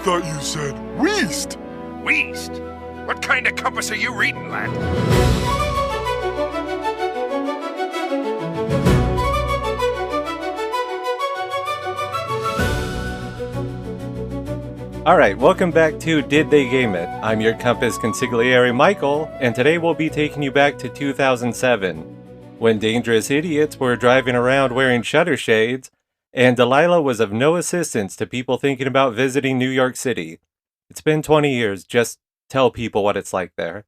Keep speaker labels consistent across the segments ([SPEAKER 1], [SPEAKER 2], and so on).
[SPEAKER 1] thought you said Weast.
[SPEAKER 2] Weast? What kind of compass are you reading, lad?
[SPEAKER 3] Alright, welcome back to Did They Game It? I'm your compass consigliere Michael, and today we'll be taking you back to 2007, when dangerous idiots were driving around wearing shutter shades, and Delilah was of no assistance to people thinking about visiting New York City. It's been 20 years, just tell people what it's like there.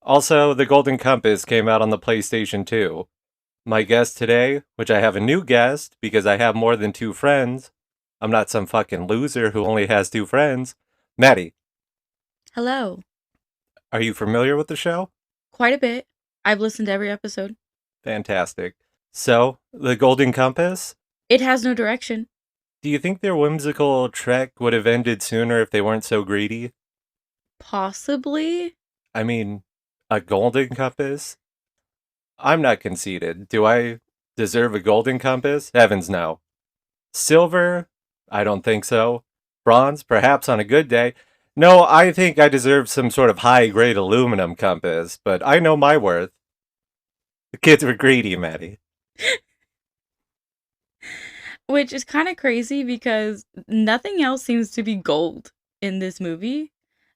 [SPEAKER 3] Also, the Golden Compass came out on the PlayStation 2. My guest today, which I have a new guest because I have more than two friends, I'm not some fucking loser who only has two friends. Maddie.
[SPEAKER 4] Hello.
[SPEAKER 3] Are you familiar with the show?
[SPEAKER 4] Quite a bit. I've listened to every episode.
[SPEAKER 3] Fantastic. So, the Golden Compass?
[SPEAKER 4] It has no direction.
[SPEAKER 3] Do you think their whimsical trek would have ended sooner if they weren't so greedy?
[SPEAKER 4] Possibly.
[SPEAKER 3] I mean, a Golden Compass? I'm not conceited. Do I deserve a Golden Compass? Heavens no. Silver? I don't think so. Bronze? Perhaps on a good day. No, I think I deserve some sort of high-grade aluminum compass, but I know my worth. The kids were greedy, Maddie.
[SPEAKER 4] Which is kind of crazy because nothing else seems to be gold in this movie.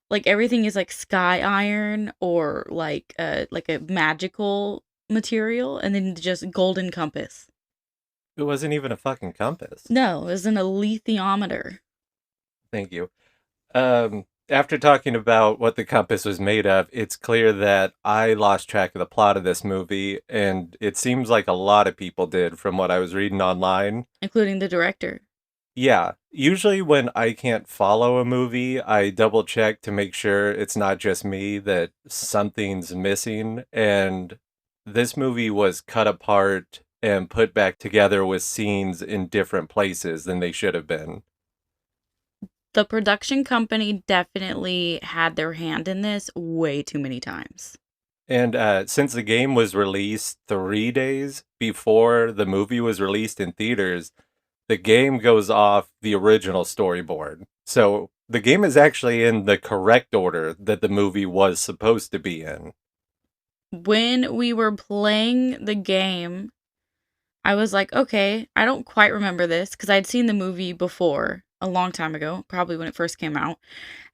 [SPEAKER 4] Like everything is like sky iron or like a magical material, and then just golden compass.
[SPEAKER 3] It wasn't even a fucking compass.
[SPEAKER 4] No, it was a lithiometer.
[SPEAKER 3] Thank you. After talking about what the compass was made of, it's clear that I lost track of the plot of this movie, and it seems like a lot of people did from what I was reading online.
[SPEAKER 4] Including the director.
[SPEAKER 3] Yeah. Usually when I can't follow a movie, I double check to make sure it's not just me, that something's missing, and this movie was cut apart and put back together with scenes in different places than they should have been.
[SPEAKER 4] The production company definitely had their hand in this way too many times.
[SPEAKER 3] And since the game was released 3 days before the movie was released in theaters, the game goes off the original storyboard. So the game is actually in the correct order that the movie was supposed to be in.
[SPEAKER 4] When we were playing the game, I was like, okay, I don't quite remember this because I'd seen the movie before a long time ago, probably when it first came out.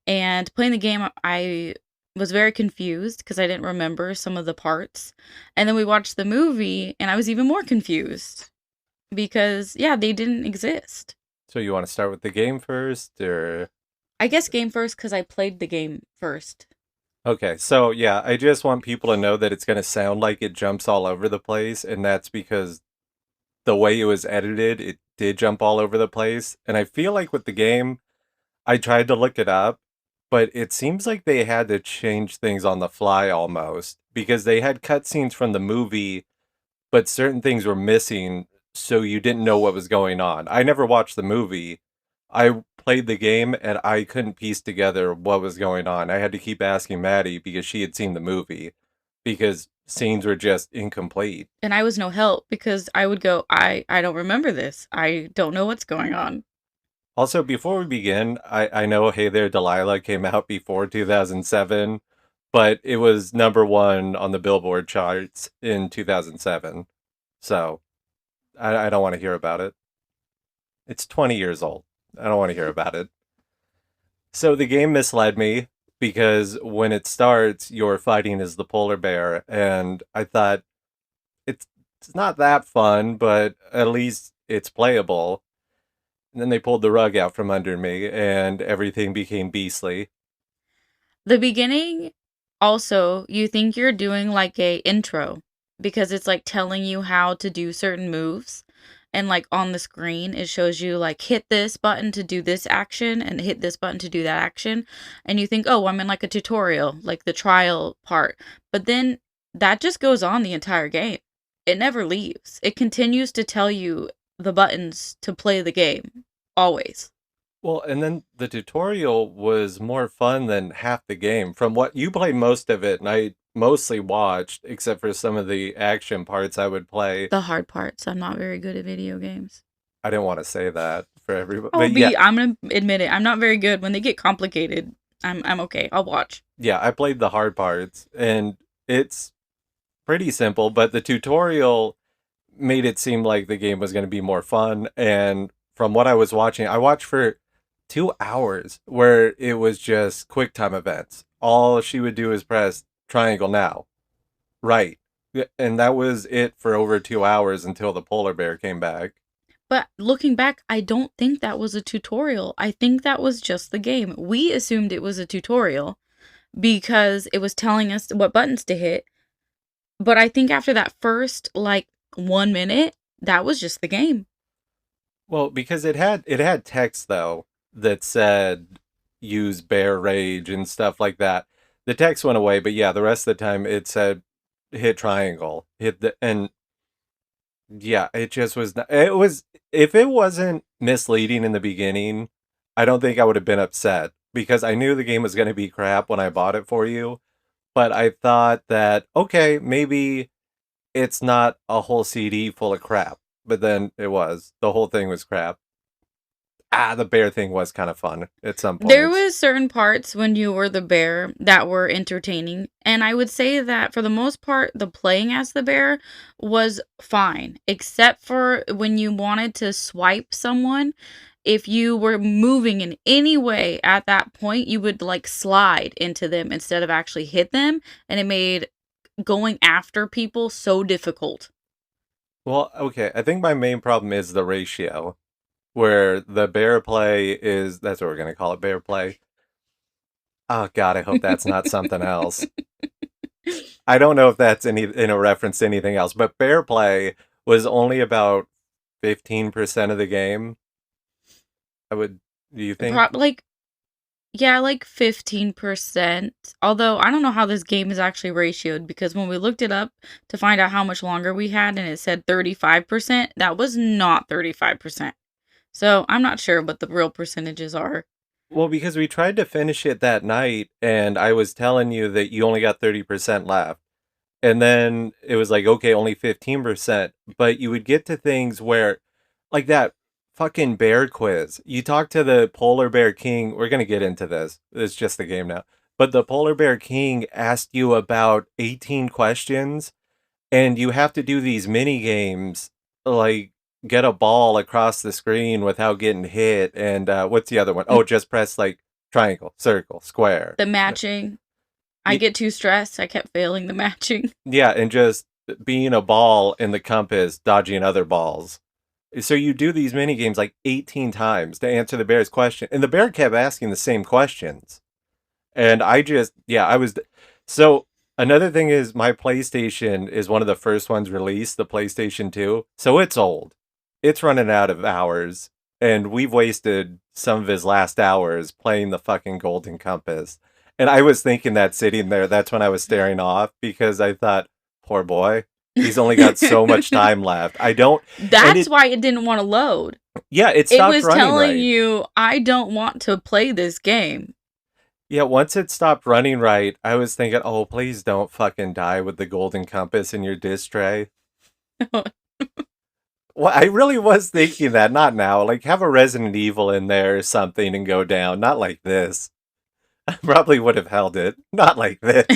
[SPEAKER 4] And playing the game, I was very confused because I didn't remember some of the parts. And then we watched the movie and I was even more confused because, yeah, they didn't exist.
[SPEAKER 3] So you want to start with the game first, or?
[SPEAKER 4] I guess game first because I played the game first.
[SPEAKER 3] Okay, so yeah, I just want people to know that it's going to sound like it jumps all over the place, and that's because the way it was edited, it did jump all over the place. And I feel like with the game, I tried to look it up, but it seems like they had to change things on the fly almost, because they had cutscenes from the movie, but certain things were missing, so you didn't know what was going on. I never watched the movie. I played the game, and I couldn't piece together what was going on. I had to keep asking Maddie because she had seen the movie, because scenes were just incomplete.
[SPEAKER 4] And I was no help because I would go, I don't remember this. I don't know what's going on.
[SPEAKER 3] Also, before we begin, I know Hey There, Delilah came out before 2007, but it was #1 on the Billboard charts in 2007. So, I don't want to hear about it. It's 20 years old. I don't want to hear about it. So the game misled me because when it starts, you're fighting as the polar bear, and I thought it's not that fun, but at least it's playable. And then they pulled the rug out from under me, and everything became beastly.
[SPEAKER 4] The beginning, also, you think you're doing like a intro because it's like telling you how to do certain moves. And like on the screen, it shows you like hit this button to do this action and hit this button to do that action. And you think, oh, I'm in like a tutorial, like the trial part. But then that just goes on the entire game. It never leaves. It continues to tell you the buttons to play the game. Always.
[SPEAKER 3] Well, and then the tutorial was more fun than half the game. From what you played most of it, and I mostly watched, except for some of the action parts I would play.
[SPEAKER 4] The hard parts. I'm not very good at video games.
[SPEAKER 3] I didn't want to say that for everybody,
[SPEAKER 4] I'll
[SPEAKER 3] but yeah,
[SPEAKER 4] be. I'm gonna admit it. I'm not very good when they get complicated. I'm okay. I'll watch.
[SPEAKER 3] yeah, I played the hard parts, and it's pretty simple. But the tutorial made it seem like the game was going to be more fun. And from what I was watching, I watched for 2 hours where it was just quick time events. All she would do is press triangle now, right, and that was it for over 2 hours until the polar bear came back.
[SPEAKER 4] But looking back, I don't think that was a tutorial. I think that was just the game. We assumed it was a tutorial because it was telling us what buttons to hit. But I think after that first, like, 1 minute, that was just the game.
[SPEAKER 3] Well, because it had text though that said use bear rage and stuff like that. The text went away, but yeah, the rest of the time it said hit triangle, hit the and yeah, it just was not, it was if it wasn't misleading in the beginning, I don't think I would have been upset because I knew the game was going to be crap when I bought it for you, but I thought that okay, maybe it's not a whole CD full of crap, but then it was. The whole thing was crap. The bear thing was kind of fun at some
[SPEAKER 4] There
[SPEAKER 3] points.
[SPEAKER 4] was certain parts when you were the bear that were entertaining, and I would say that for the most part, the playing as the bear was fine, except for when you wanted to swipe someone. If you were moving in any way at that point, you would like slide into them instead of actually hit them, and it made going after people so difficult.
[SPEAKER 3] Well, okay, I think my main problem is the ratio, where the bear play is, that's what we're going to call it, bear play. Oh god, I hope that's not something else. I don't know if that's in a reference to anything else, but bear play was only about 15% of the game. Do you think?
[SPEAKER 4] Like, yeah, like 15%. Although I don't know how this game is actually ratioed because when we looked it up to find out how much longer we had and it said 35%, that was not 35%. So I'm not sure what the real percentages are.
[SPEAKER 3] Well, because we tried to finish it that night, and I was telling you that you only got 30% left. And then it was like, okay, only 15%. But you would get to things where, like that fucking bear quiz. You talk to the polar bear king. We're going to get into this. It's just the game now. But the polar bear king asked you about 18 questions, and you have to do these mini games, like get a ball across the screen without getting hit. And what's the other one? Oh, just press like triangle, circle, square.
[SPEAKER 4] The matching. I get too stressed. I kept failing the matching.
[SPEAKER 3] Yeah, and just being a ball in the compass, dodging other balls. So you do these mini games like 18 times to answer the bear's question, and the bear kept asking the same questions. And I was. So another thing is my PlayStation is one of the first ones released, the PlayStation 2. So it's old. It's running out of hours, and we've wasted some of his last hours playing the fucking Golden Compass. And I was thinking that sitting there, that's when I was staring off because I thought, poor boy, he's only got so much time left. I don't.
[SPEAKER 4] That's why it didn't want to load.
[SPEAKER 3] Yeah, it
[SPEAKER 4] It
[SPEAKER 3] stopped
[SPEAKER 4] was
[SPEAKER 3] running
[SPEAKER 4] telling
[SPEAKER 3] right.
[SPEAKER 4] you, I don't want to play this game.
[SPEAKER 3] Yeah, once it stopped running right, I was thinking, oh, please don't fucking die with the Golden Compass in your disc tray. Well, I really was thinking that, not now. Like, have a Resident Evil in there or something and go down. Not like this. I probably would have held it. Not like this.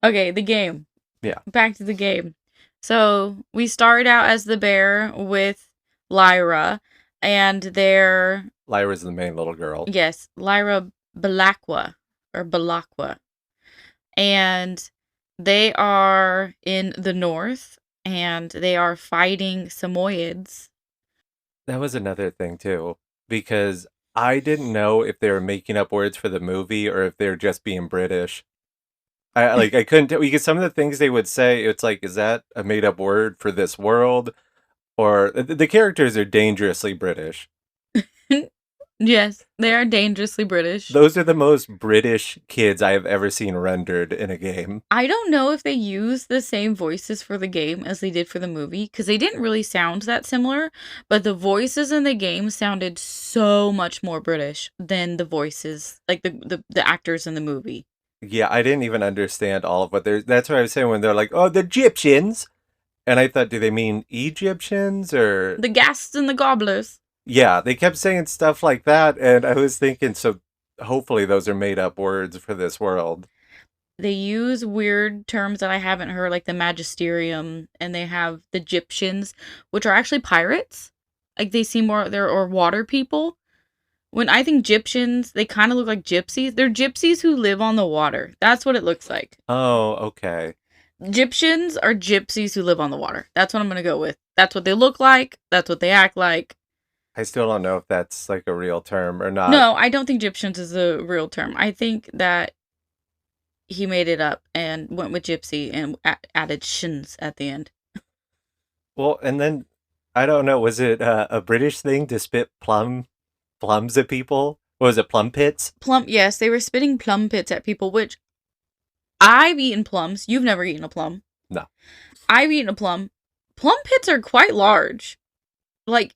[SPEAKER 4] Okay, the game.
[SPEAKER 3] Yeah.
[SPEAKER 4] Back to the game. So we start out as the bear with Lyra, and they're
[SPEAKER 3] Lyra's the main little girl.
[SPEAKER 4] yes, Lyra Balakwa. And they are in the north and they are fighting Samoyeds.
[SPEAKER 3] That was another thing, too. Because I didn't know if they were making up words for the movie or if they're just being British. I couldn't tell because some of the things they would say, it's like, is that a made up word for this world? Or the characters are dangerously British.
[SPEAKER 4] Yes, they are dangerously British.
[SPEAKER 3] Those are the most British kids I have ever seen rendered in a game.
[SPEAKER 4] I don't know if they use the same voices for the game as they did for the movie, because they didn't really sound that similar, but the voices in the game sounded so much more British than the voices, like the actors in the movie.
[SPEAKER 3] Yeah, I didn't even understand all of what they're. That's what I was saying when they're like, "Oh, the Egyptians," And I thought, do they mean Egyptians or...
[SPEAKER 4] The ghasts and the gobblers.
[SPEAKER 3] Yeah, they kept saying stuff like that, and I was thinking, so hopefully those are made up words for this world.
[SPEAKER 4] They use weird terms that I haven't heard, like the magisterium, and they have the Egyptians, which are actually pirates. Like they seem more they're or water people. When I think Egyptians, they kind of look like gypsies. They're gypsies who live on the water. That's what it looks like.
[SPEAKER 3] Oh, okay.
[SPEAKER 4] Egyptians are gypsies who live on the water. That's what I'm going to go with. That's what they look like. That's what they act like.
[SPEAKER 3] I still don't know if that's like a real term or not.
[SPEAKER 4] No, I don't think Egyptians is a real term. I think that he made it up and went with gypsy and added shins at the end.
[SPEAKER 3] Well, and then, I don't know, was it a British thing to spit plums at people? What was it, plum pits?
[SPEAKER 4] Yes, they were spitting plum pits at people, which I've eaten plums. You've never eaten a plum.
[SPEAKER 3] No.
[SPEAKER 4] I've eaten a plum. Plum pits are quite large. Like,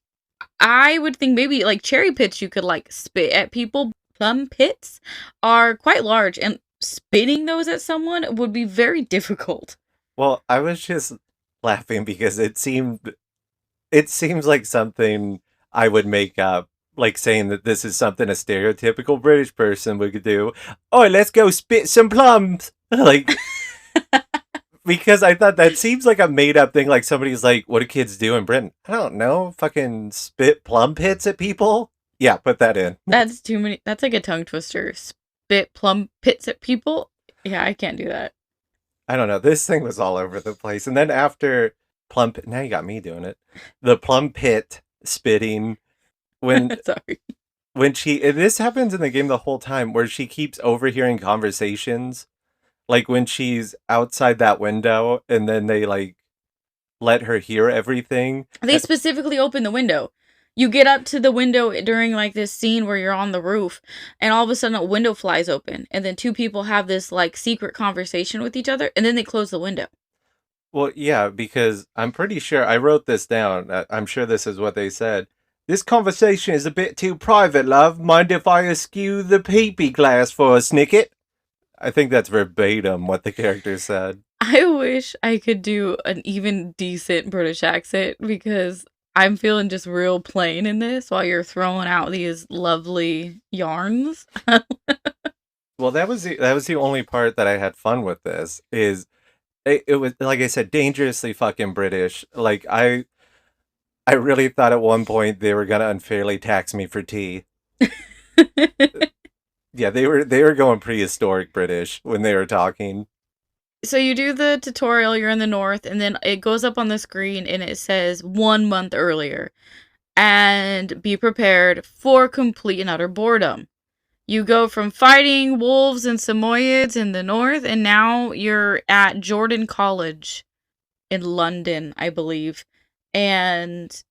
[SPEAKER 4] I would think maybe like cherry pits you could like spit at people. Plum pits are quite large, and spitting those at someone would be very difficult.
[SPEAKER 3] Well, I was just laughing because it seems like something I would make up, like saying that this is something a stereotypical British person would do. Oh, let's go spit some plums. Like, because I thought that seems like a made up thing. Like somebody's like, what do kids do in Britain? I don't know. Fucking spit plum pits at people? Yeah, put that in.
[SPEAKER 4] That's too many. That's like a tongue twister. Spit plum pits at people? Yeah, I can't do that.
[SPEAKER 3] I don't know. This thing was all over the place. And then after now you got me doing it. The plum pit spitting when
[SPEAKER 4] Sorry.
[SPEAKER 3] this happens in the game the whole time where she keeps overhearing conversations. Like when she's outside that window and then they like let her hear everything.
[SPEAKER 4] They specifically open the window. You get up to the window during like this scene where you're on the roof and all of a sudden a window flies open and then two people have this like secret conversation with each other and then they close the window.
[SPEAKER 3] Well, yeah, because I'm pretty sure I wrote this down. I'm sure this is what they said. This conversation is a bit too private, love. Mind if I askew the peepee glass for a snicket? I think that's verbatim what the character said.
[SPEAKER 4] I wish I could do an even decent British accent because I'm feeling just real plain in this while you're throwing out these lovely yarns.
[SPEAKER 3] Well, that was the only part that I had fun with this. It was, like I said, dangerously fucking British. Like I really thought at one point they were gonna unfairly tax me for tea. Yeah, they were going prehistoric British when they were talking.
[SPEAKER 4] So you do the tutorial, you're in the north, and then it goes up on the screen and it says 1 month earlier. And be prepared for complete and utter boredom. You go from fighting wolves and Samoyeds in the north, and now you're at Jordan College in London, I believe. And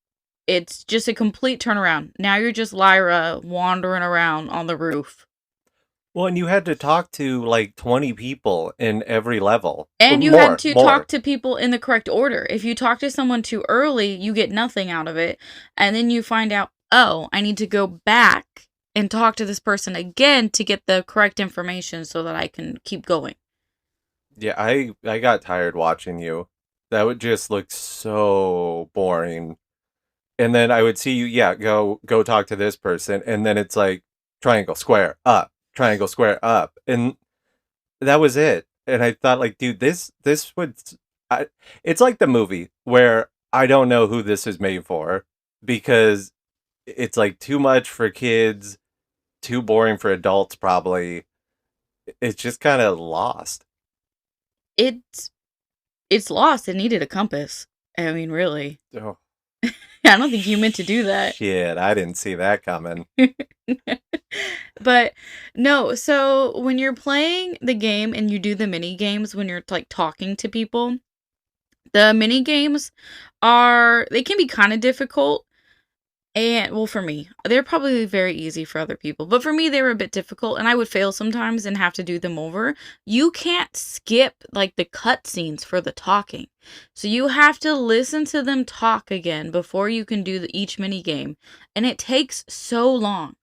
[SPEAKER 4] it's just a complete turnaround. Now you're just Lyra wandering around on the roof.
[SPEAKER 3] Well, and you had to talk to like 20 people in every level.
[SPEAKER 4] And you
[SPEAKER 3] More,
[SPEAKER 4] had to
[SPEAKER 3] more.
[SPEAKER 4] talk to people in the correct order. If you talk to someone too early, you get nothing out of it. And then you find out, oh, I need to go back and talk to this person again to get the correct information so that I can keep going.
[SPEAKER 3] Yeah, I got tired watching you. That would just look so boring. And then I would see you, yeah, go talk to this person, and then it's like triangle, square, up, triangle, square, up. And that was it. And I thought, like, dude, this would it's like the movie where I don't know who this is made for because it's like too much for kids, too boring for adults probably. It's just kind of lost.
[SPEAKER 4] It's lost. It needed a compass. I mean, really.
[SPEAKER 3] Oh,
[SPEAKER 4] I don't think you meant to do that.
[SPEAKER 3] shit, I didn't see that coming.
[SPEAKER 4] But no, so when you're playing the game and you do the mini games when you're like talking to people, the mini games they can be kind of difficult. And well, for me, they're probably very easy for other people, but for me, they were a bit difficult and I would fail sometimes and have to do them over. You can't skip like the cutscenes for the talking. So you have to listen to them talk again before you can do each mini game. And it takes so long.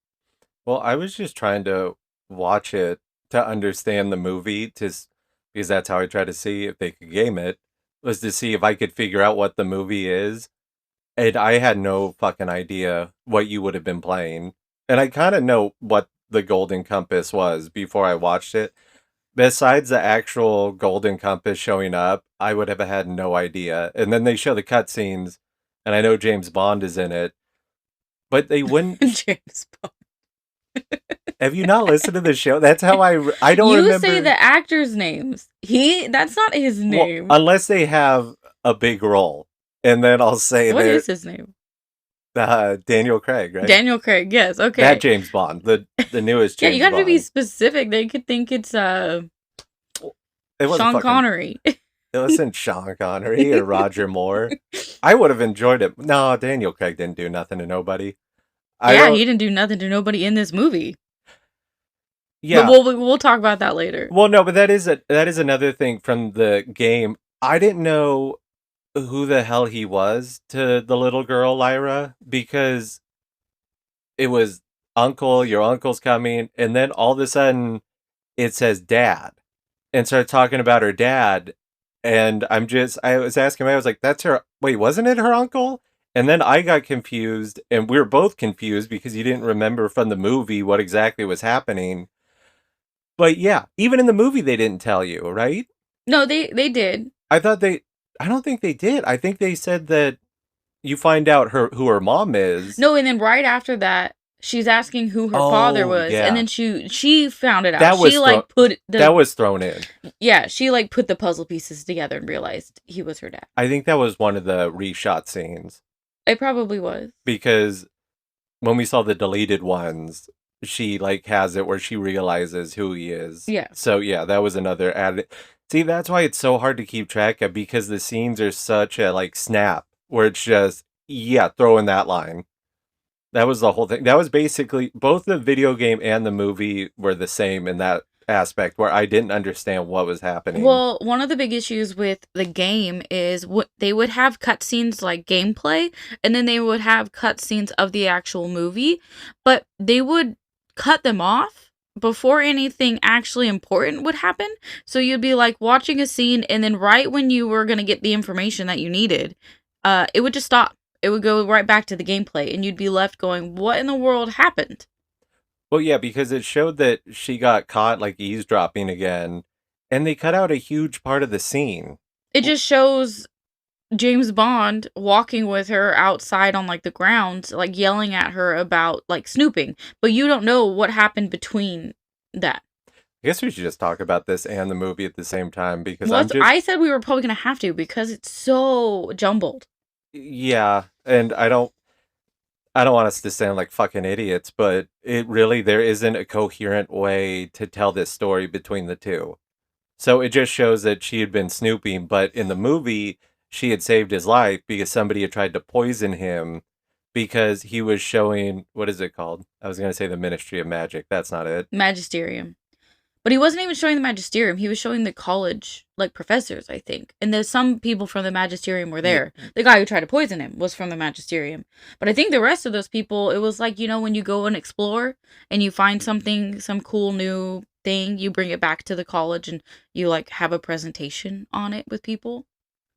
[SPEAKER 3] Well, I was just trying to watch it to understand the movie because that's how I try to see if they could game it. was to see if I could figure out what the movie is. And I had no fucking idea what you would have been playing. And I kind of know what the Golden Compass was before I watched it. Besides the actual Golden Compass showing up, I would have had no idea. And then they show the cutscenes, and I know James Bond is in it, but they wouldn't.
[SPEAKER 4] James Bond.
[SPEAKER 3] Have you not listened to the show? That's how I don't
[SPEAKER 4] You
[SPEAKER 3] remember.
[SPEAKER 4] say the actors' names. That's not his name.
[SPEAKER 3] Well, unless they have a big role. And then I'll say
[SPEAKER 4] What is his name?
[SPEAKER 3] Daniel Craig, right?
[SPEAKER 4] Daniel Craig, yes, okay.
[SPEAKER 3] That James Bond, the newest James Bond.
[SPEAKER 4] Yeah, you got to be specific. They could think it's Sean Connery.
[SPEAKER 3] It wasn't Sean Connery or Roger Moore. I would have enjoyed it. No, Daniel Craig didn't do nothing to nobody.
[SPEAKER 4] He didn't do nothing to nobody in this movie.
[SPEAKER 3] Yeah,
[SPEAKER 4] but we'll talk about that later.
[SPEAKER 3] Well, no, but that is another thing from the game. I didn't know who the hell he was to the little girl Lyra, because it was your uncle's coming, and then all of a sudden it says dad and started talking about her dad. And I was asking him, I was like, that's her, wait, wasn't it her uncle? And then I got confused, and we were both confused because you didn't remember from the movie what exactly was happening. But yeah, even in the movie they didn't tell you, right?
[SPEAKER 4] No, they did.
[SPEAKER 3] I don't think they did. I think they said that you find out who her mom is.
[SPEAKER 4] No, and then right after that, she's asking who her father was,
[SPEAKER 3] yeah.
[SPEAKER 4] and then she found it out.
[SPEAKER 3] That was
[SPEAKER 4] that
[SPEAKER 3] was thrown in.
[SPEAKER 4] Yeah, she put the puzzle pieces together and realized he was her dad.
[SPEAKER 3] I think that was one of the reshot scenes.
[SPEAKER 4] It probably was,
[SPEAKER 3] because when we saw the deleted ones, she has it where she realizes who he is.
[SPEAKER 4] Yeah.
[SPEAKER 3] So yeah, that was another added. See, that's why it's so hard to keep track of, because the scenes are such a snap where it's just, yeah, throw in that line. That was the whole thing. That was basically both the video game and the movie were the same in that aspect, where I didn't understand what was happening.
[SPEAKER 4] Well, one of the big issues with the game is they would have cutscenes like gameplay, and then they would have cutscenes of the actual movie, but they would cut them off before anything actually important would happen. So you'd be watching a scene, and then right when you were going to get the information that you needed, it would just stop. It would go right back to the gameplay, and you'd be left going, what in the world happened?
[SPEAKER 3] Well, yeah, because it showed that she got caught eavesdropping again, and they cut out a huge part of the scene.
[SPEAKER 4] It just shows James Bond walking with her outside on the grounds, yelling at her about snooping, but you don't know what happened between that.
[SPEAKER 3] I guess we should just talk about this and the movie at the same time, because
[SPEAKER 4] I said we were probably gonna have to, because it's so jumbled.
[SPEAKER 3] Yeah, and I don't want us to sound like fucking idiots, but there isn't a coherent way to tell this story between the two. So it just shows that she had been snooping, but in the movie, she had saved his life because somebody had tried to poison him because he was showing, what is it called? I was going to say the Ministry of Magic. That's not it.
[SPEAKER 4] Magisterium. But he wasn't even showing the Magisterium. He was showing the college, professors, I think. And there's some people from the Magisterium were there. Yeah. The guy who tried to poison him was from the Magisterium. But I think the rest of those people, it was when you go and explore and you find something, some cool new thing, you bring it back to the college and you have a presentation on it with people.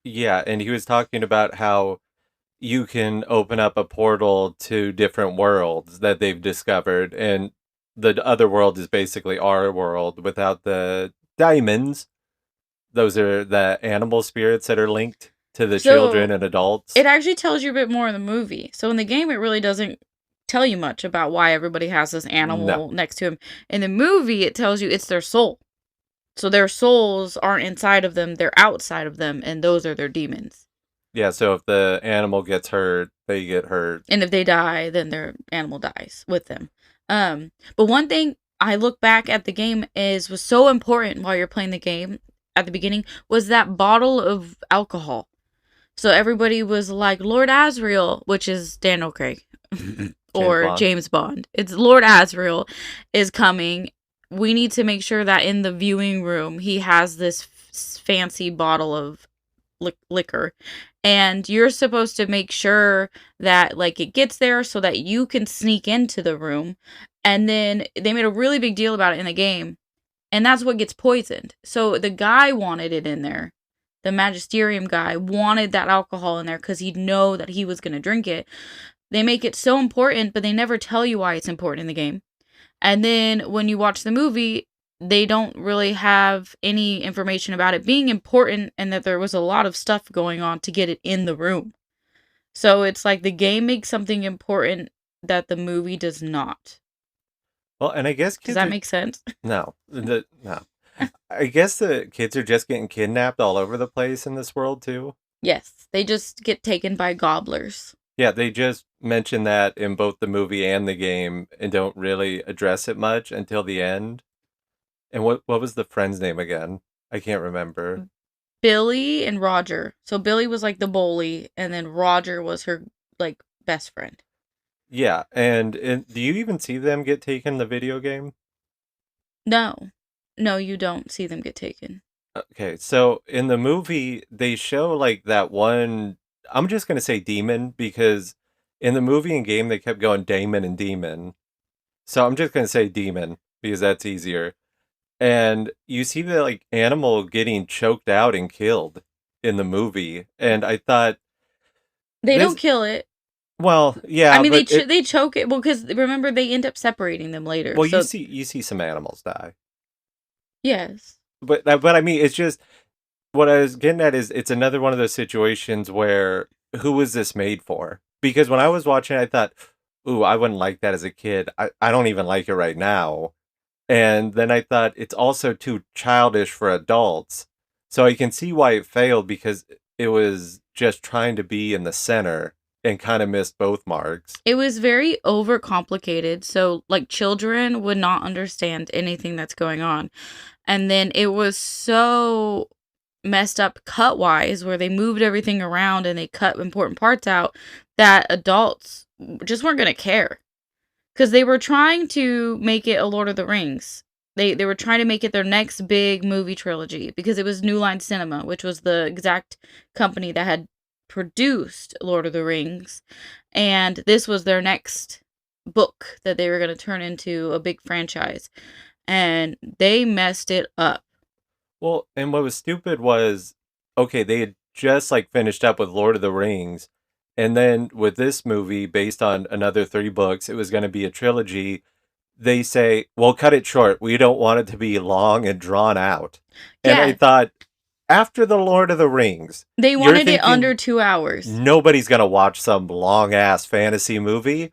[SPEAKER 3] Yeah, and he was talking about how you can open up a portal to different worlds that they've discovered, and the other world is basically our world without the diamonds. Those are the animal spirits that are linked to the children and adults.
[SPEAKER 4] It actually tells you a bit more in the movie. So in the game, it really doesn't tell you much about why everybody has this animal next to him. In the movie, it tells you it's their soul. So their souls aren't inside of them, they're outside of them, and those are their demons.
[SPEAKER 3] Yeah, so if the animal gets hurt, they get hurt.
[SPEAKER 4] And if they die, then their animal dies with them. But one thing I look back at the game was so important while you're playing the game at the beginning was that bottle of alcohol. So everybody was like, Lord Asriel, which is Daniel Craig or James Bond. It's Lord Asriel is coming. We need to make sure that in the viewing room, he has this fancy bottle of liquor. And you're supposed to make sure that it gets there so that you can sneak into the room. And then they made a really big deal about it in the game. And that's what gets poisoned. So the guy wanted it in there. the magisterium guy wanted that alcohol in there because he'd know that he was going to drink it. They make it so important, but they never tell you why it's important in the game. And then when you watch the movie, they don't really have any information about it being important and that there was a lot of stuff going on to get it in the room. So it's like the game makes something important that the movie does not.
[SPEAKER 3] Well, and I guess
[SPEAKER 4] Does
[SPEAKER 3] kids
[SPEAKER 4] that
[SPEAKER 3] are...
[SPEAKER 4] make sense?
[SPEAKER 3] No. No. I guess the kids are just getting kidnapped all over the place in this world, too.
[SPEAKER 4] Yes, they just get taken by gobblers.
[SPEAKER 3] Yeah, they just mention that in both the movie and the game and don't really address it much until the end. And what was the friend's name again? I can't remember.
[SPEAKER 4] Billy and Roger. So Billy was like the bully, and then Roger was her like best friend.
[SPEAKER 3] Yeah, and do you even see them get taken in the video game?
[SPEAKER 4] No, you don't see them get taken.
[SPEAKER 3] Okay, so in the movie, they show like that one. I'm just gonna say demon because in the movie and game they kept going Damon and demon. So I'm just gonna say demon because that's easier. And you see the like animal getting choked out and killed in the movie, and I thought
[SPEAKER 4] They
[SPEAKER 3] this.
[SPEAKER 4] don't kill it.
[SPEAKER 3] Well, yeah,
[SPEAKER 4] I mean,
[SPEAKER 3] but
[SPEAKER 4] they choke it. Well, because remember they end up separating them later.
[SPEAKER 3] well,
[SPEAKER 4] So
[SPEAKER 3] you see some animals die,
[SPEAKER 4] yes,
[SPEAKER 3] but I mean, it's just what I was getting at is it's another one of those situations where who was this made for? Because when I was watching, I thought, ooh, I wouldn't like that as a kid. I don't even like it right now. And then I thought it's also too childish for adults. So I can see why it failed because it was just trying to be in the center and kind of missed both marks.
[SPEAKER 4] it was very overcomplicated. So like children would not understand anything that's going on, and then it was so messed up cut wise where they moved everything around and they cut important parts out that adults just weren't going to care because they were trying to make it a Lord of the Rings. They were trying to make it their next big movie trilogy because it was New Line Cinema, which was the exact company that had produced Lord of the Rings, and this was their next book that they were going to turn into a big franchise, and they messed it up.
[SPEAKER 3] Well, and what was stupid was, okay, they had just like finished up with Lord of the Rings, and then with this movie based on another 3 books, it was going to be a trilogy. They say, well, cut it short. We don't want it to be long and drawn out. And I
[SPEAKER 4] Yeah,
[SPEAKER 3] thought, after the Lord of the Rings,
[SPEAKER 4] they
[SPEAKER 3] you're
[SPEAKER 4] wanted it
[SPEAKER 3] thinking
[SPEAKER 4] under 2 hours.
[SPEAKER 3] nobody's going to watch some long ass fantasy movie.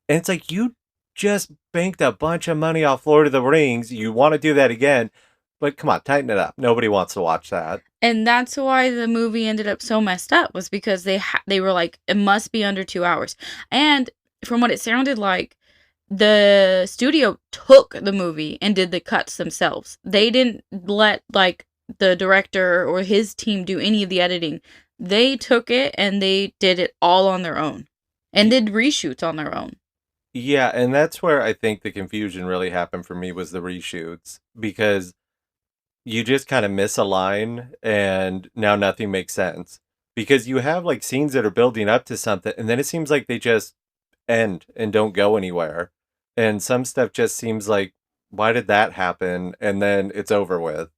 [SPEAKER 3] And it's like, you just banked a bunch of money off Lord of the Rings. You want to do that again. But come on, tighten it up. Nobody wants to watch that.
[SPEAKER 4] And that's why the movie ended up so messed up, was because they were like, it must be under 2 hours. And from what it sounded like, the studio took the movie and did the cuts themselves. They didn't let like the director or his team do any of the editing. They took it and they did it all on their own and did reshoots on their own.
[SPEAKER 3] Yeah, and that's where I think the confusion really happened for me was the reshoots. Because you just kind of miss a line and now nothing makes sense. Because you have like scenes that are building up to something and then it seems like they just end and don't go anywhere. And some stuff just seems like, why did that happen? And then it's over with.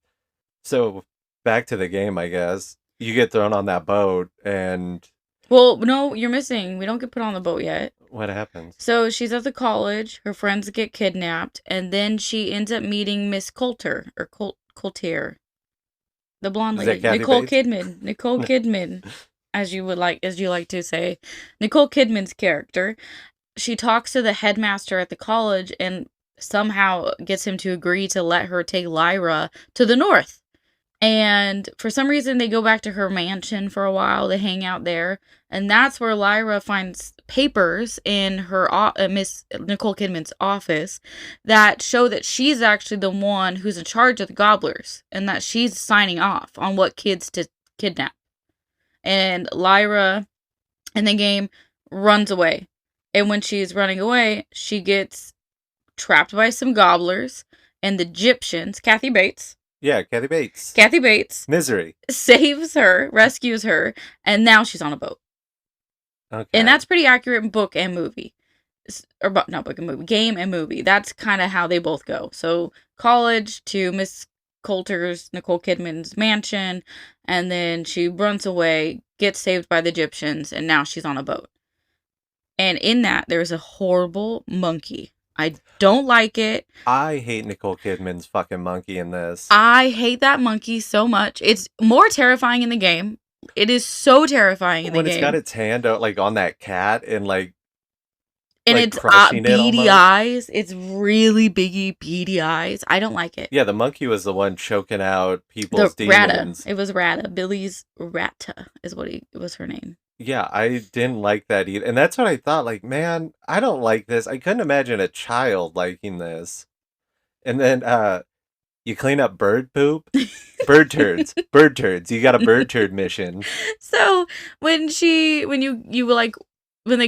[SPEAKER 3] So back to the game, I guess. You get thrown on that boat and
[SPEAKER 4] Well, no, you're missing. We don't get put on the boat yet.
[SPEAKER 3] what happens?
[SPEAKER 4] So she's at the college, her friends get kidnapped, and then she ends up meeting Miss Coulter, or Coulter, the blonde
[SPEAKER 3] Is that
[SPEAKER 4] lady.
[SPEAKER 3] Kathy
[SPEAKER 4] Nicole
[SPEAKER 3] Bates?
[SPEAKER 4] Kidman. Nicole Kidman, as you like to say. Nicole Kidman's character. She talks to the headmaster at the college and somehow gets him to agree to let her take Lyra to the north. And for some reason, they go back to her mansion for a while. They hang out there. And that's where Lyra finds papers in her Miss Nicole Kidman's office that show that she's actually the one who's in charge of the gobblers and that she's signing off on what kids to kidnap. And Lyra in the game runs away. And when she's running away, she gets trapped by some gobblers and the Egyptians, Kathy Bates.
[SPEAKER 3] Yeah, Kathy Bates.
[SPEAKER 4] Kathy Bates
[SPEAKER 3] Misery.
[SPEAKER 4] saves her, rescues her, and now she's on a boat.
[SPEAKER 3] Okay.
[SPEAKER 4] And that's pretty accurate in book and movie. Not book and movie, game and movie. That's kind of how they both go. So college to Miss Coulter's, Nicole Kidman's mansion, and then she runs away, gets saved by the Egyptians, and now she's on a boat. And in that, there's a horrible monkey. I don't like it.
[SPEAKER 3] I hate Nicole Kidman's fucking monkey in this.
[SPEAKER 4] I hate that monkey so much. It's more terrifying in the game. It is so terrifying in the game.
[SPEAKER 3] When it's got its hand out, like, on that cat and, like...
[SPEAKER 4] And
[SPEAKER 3] like
[SPEAKER 4] it's
[SPEAKER 3] crushing it
[SPEAKER 4] beady
[SPEAKER 3] almost.
[SPEAKER 4] eyes. It's really biggy, beady eyes. I don't like it.
[SPEAKER 3] Yeah, the monkey was the one choking out people's demons.
[SPEAKER 4] Rata. It was Rata. Billy's Rata is what was her name.
[SPEAKER 3] Yeah, I didn't like that either. And that's what I thought, like, man, I don't like this. I couldn't imagine a child liking this. And then you clean up bird poop. Bird turds. Bird turds. You got a bird turd mission.
[SPEAKER 4] So when the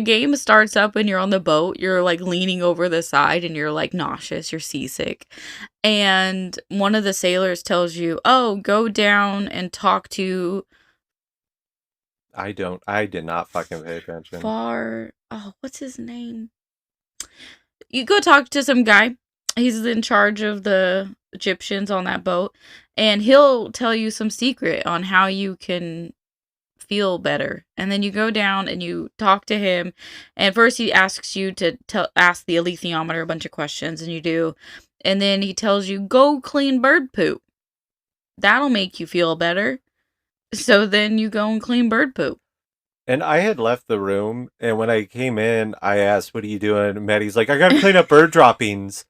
[SPEAKER 4] game starts up and you're on the boat, you're like leaning over the side and you're like nauseous, you're seasick. And one of the sailors tells you, oh, go down and talk to...
[SPEAKER 3] I did not fucking pay attention.
[SPEAKER 4] What's his name? You go talk to some guy. He's in charge of the Egyptians on that boat. And he'll tell you some secret on how you can feel better. And then you go down and you talk to him. And first he asks you to ask the alethiometer a bunch of questions. And you do. And then he tells you, go clean bird poop. That'll make you feel better. So then you go and clean bird poop.
[SPEAKER 3] And I had left the room, and when I came in, I asked, what are you doing? And Maddie's like, I gotta clean up bird droppings.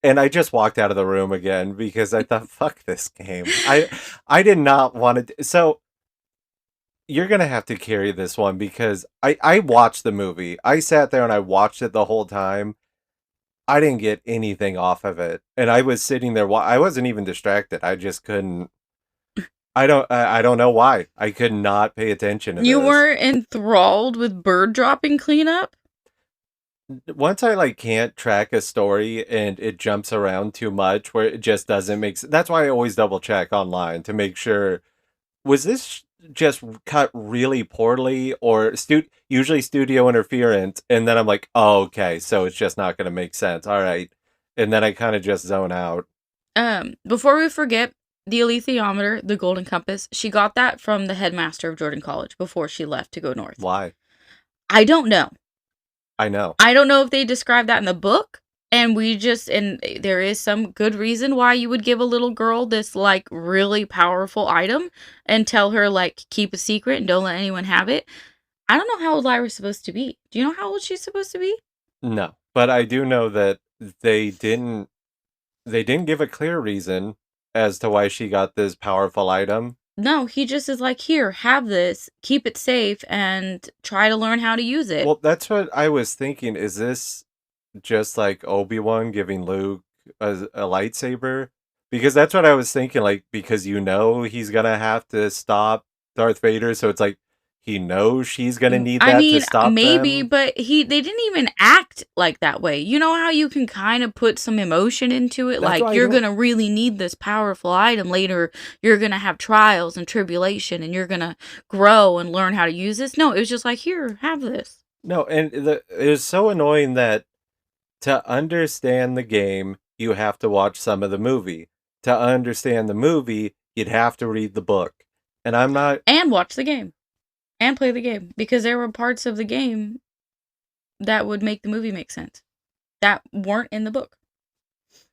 [SPEAKER 3] And I just walked out of the room again, because I thought, fuck this game. I did not want to... So, you're gonna have to carry this one, because I watched the movie. I sat there and I watched it the whole time. I didn't get anything off of it. And I was sitting there, I wasn't even distracted. I just couldn't... I don't know why. I could not pay attention to
[SPEAKER 4] You
[SPEAKER 3] this.
[SPEAKER 4] were enthralled with bird dropping cleanup?
[SPEAKER 3] Once I like can't track a story and it jumps around too much where it just doesn't make sense. That's why I always double check online to make sure, was this just cut really poorly or usually studio interference? And then I'm like, oh, okay, so it's just not going to make sense. All right. And then I kind of just zone out.
[SPEAKER 4] Before we forget, the alethiometer, the golden compass, she got that from the headmaster of Jordan College before she left to go north.
[SPEAKER 3] Why?
[SPEAKER 4] I don't know.
[SPEAKER 3] I know.
[SPEAKER 4] I don't know if they describe that in the book, and there is some good reason why you would give a little girl this, like, really powerful item and tell her, like, keep a secret and don't let anyone have it. I don't know how old Lyra's supposed to be. Do you know how old she's supposed to be?
[SPEAKER 3] No, but I do know that they didn't give a clear reason as to why she got this powerful item.
[SPEAKER 4] No, he just is like, here, have this, keep it safe, and try to learn how to use it.
[SPEAKER 3] Well, that's what I was thinking. Is this just like Obi-Wan giving Luke a lightsaber? Because that's what I was thinking, like, because he's gonna have to stop Darth Vader, so it's like, he knows she's gonna need that to stop
[SPEAKER 4] maybe,
[SPEAKER 3] them.
[SPEAKER 4] but they didn't even act like that way. You know how you can kind of put some emotion into it?
[SPEAKER 3] That's
[SPEAKER 4] like, you're gonna really need this powerful item later. You're gonna have trials and tribulation, and you're gonna grow and learn how to use this. No, it was just like, here, have this.
[SPEAKER 3] No, and it was so annoying that to understand the game, you have to watch some of the movie. To understand the movie, you'd have to read the book. And I'm not...
[SPEAKER 4] And watch the game. And play the game. Because there were parts of the game that would make the movie make sense. That weren't in the book.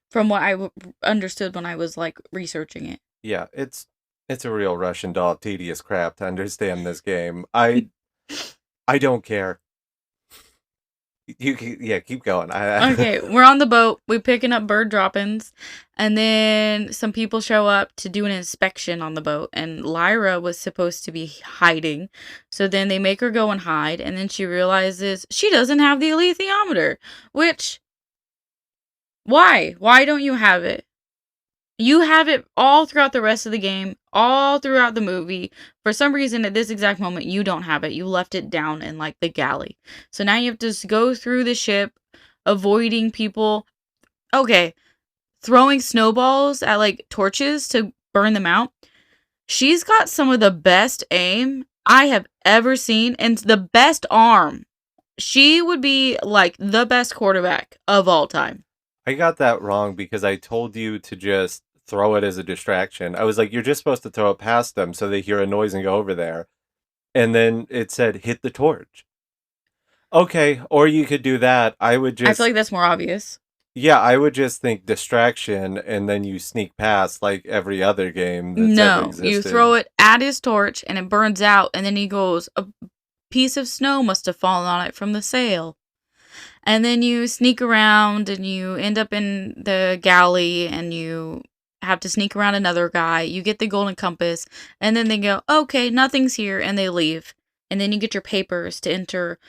[SPEAKER 4] From what I understood when I was, like, researching it.
[SPEAKER 3] Yeah, it's a real Russian doll tedious crap to understand this game. I don't care. Keep going.
[SPEAKER 4] Okay, we're on the boat. We're picking up bird droppings. And then some people show up to do an inspection on the boat. And Lyra was supposed to be hiding. So then they make her go and hide. And then she realizes she doesn't have the alethiometer. Which, why? Why don't you have it? You have it all throughout the rest of the game, all throughout the movie. For some reason, at this exact moment, you don't have it. You left it down in, like, the galley. So now you have to go through the ship, avoiding people. Okay, throwing snowballs at, like, torches to burn them out. She's got some of the best aim I have ever seen, and the best arm. She would be, like, the best quarterback of all time.
[SPEAKER 3] I got that wrong because I told you to just throw it as a distraction. I was like, you're just supposed to throw it past them so they hear a noise and go over there. And then it said, hit the torch. Okay, or you could do that. I would
[SPEAKER 4] I
[SPEAKER 3] just,
[SPEAKER 4] feel like that's more obvious.
[SPEAKER 3] yeah, I would just think distraction and then you sneak past like every other game that's ever
[SPEAKER 4] No, you
[SPEAKER 3] existed.
[SPEAKER 4] throw it at his torch and it burns out, and then he goes, a piece of snow must have fallen on it from the sail. And then you sneak around and you end up in the galley and you have to sneak around another guy. You get the golden compass, and then they go, okay, nothing's here, and they leave. And then you get your papers to enter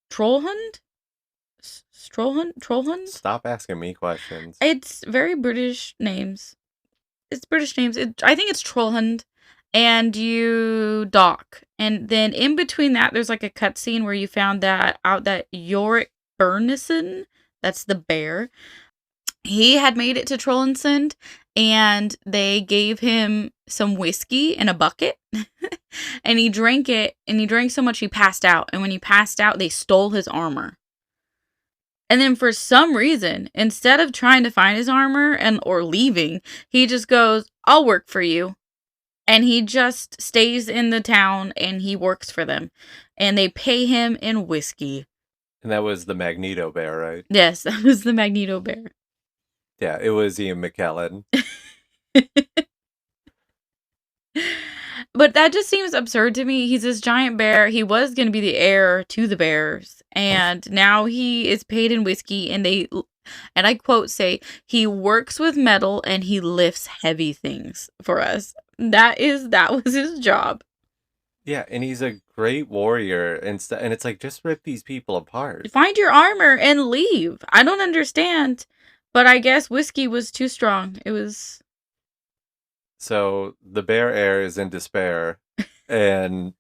[SPEAKER 4] Trollhund? Trollhund?
[SPEAKER 3] Stop asking me questions.
[SPEAKER 4] It's very British names. It's British names. I think it's Trollhund. And you dock. And then in between that, there's like a cutscene where you found out that Yorick Burnison, that's the bear, he had made it to Trollinsund, and they gave him some whiskey in a bucket. And he drank it, and he drank so much he passed out. And when he passed out, they stole his armor. And then for some reason, instead of trying to find his armor or leaving, he just goes, I'll work for you. And he just stays in the town and he works for them. And they pay him in whiskey.
[SPEAKER 3] And that was the Magneto Bear, right?
[SPEAKER 4] Yes, that was the Magneto Bear.
[SPEAKER 3] Yeah, it was Ian McKellen.
[SPEAKER 4] But that just seems absurd to me. He's this giant bear. He was going to be the heir to the bears. And now he is paid in whiskey. And I quote, say, he works with metal and he lifts heavy things for us. That was his job.
[SPEAKER 3] Yeah, and he's a great warrior. And it's like, just rip these people apart.
[SPEAKER 4] Find your armor and leave. I don't understand. But I guess whiskey was too strong. It was...
[SPEAKER 3] So the bear heir is in despair, and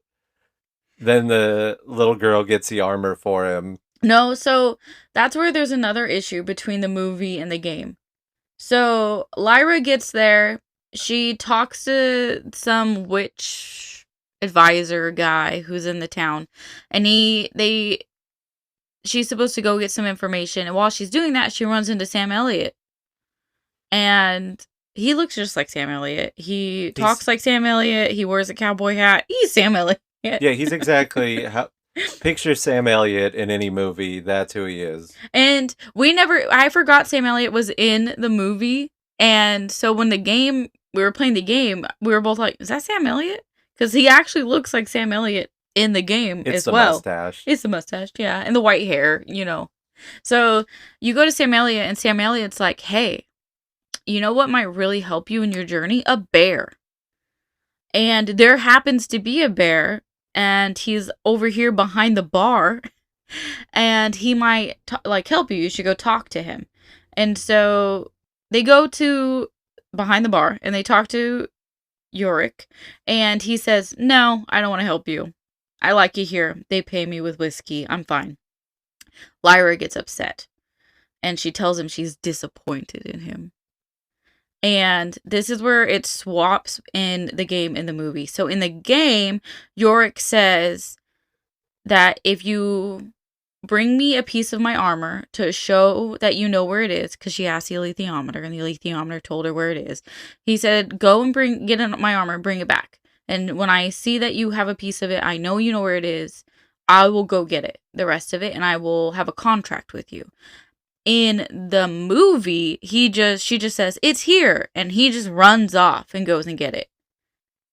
[SPEAKER 3] then the little girl gets the armor for him.
[SPEAKER 4] No, so that's where there's another issue between the movie and the game. So Lyra gets there. She talks to some witch advisor guy who's in the town, and she's supposed to go get some information. And while she's doing that, she runs into Sam Elliott, and he looks just like Sam Elliott. He talks like Sam Elliott. He wears a cowboy hat. He's Sam Elliott.
[SPEAKER 3] Yeah, he's exactly picture Sam Elliott in any movie. That's who he is.
[SPEAKER 4] And I forgot Sam Elliott was in the movie. And so when we were playing the game, we were both like, is that Sam Elliott? Because he actually looks like Sam Elliott in the game as well.
[SPEAKER 3] It's the mustache.
[SPEAKER 4] It's the mustache, yeah. And the white hair, So you go to Sam Elliott, and Sam Elliott's like, hey, you know what might really help you in your journey? A bear. And there happens to be a bear, and he's over here behind the bar, and he might help you. You should go talk to him. And so they go to behind the bar and they talk to Yorick, and he says, no, I don't want to help you. I like you here. They pay me with whiskey. I'm fine. Lyra gets upset, and she tells him she's disappointed in him. And this is where it swaps in the game and the movie. So in the game, Yorick says that if you bring me a piece of my armor to show that you know where it is, because she asked the alethiometer, and the alethiometer told her where it is. He said, go and get my armor, bring it back. And when I see that you have a piece of it, I know you know where it is, I will go get it, the rest of it, and I will have a contract with you. In the movie, she just says, it's here, and he just runs off and goes and get it.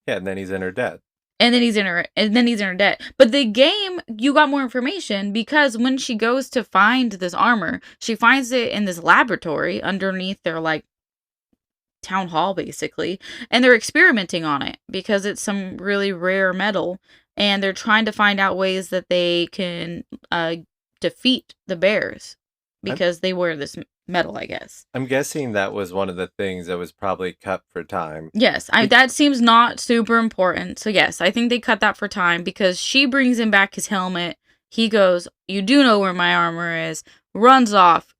[SPEAKER 3] Yeah, and then he's in her debt.
[SPEAKER 4] And then he's in her debt. But the game, you got more information, because when she goes to find this armor, she finds it in this laboratory underneath their town hall, basically, and they're experimenting on it because it's some really rare metal, and they're trying to find out ways that they can defeat the bears. Because they wear this metal, I guess.
[SPEAKER 3] I'm guessing that was one of the things that was probably cut for time.
[SPEAKER 4] Yes, that seems not super important. So yes, I think they cut that for time, because she brings him back his helmet. He goes, you do know where my armor is, runs off,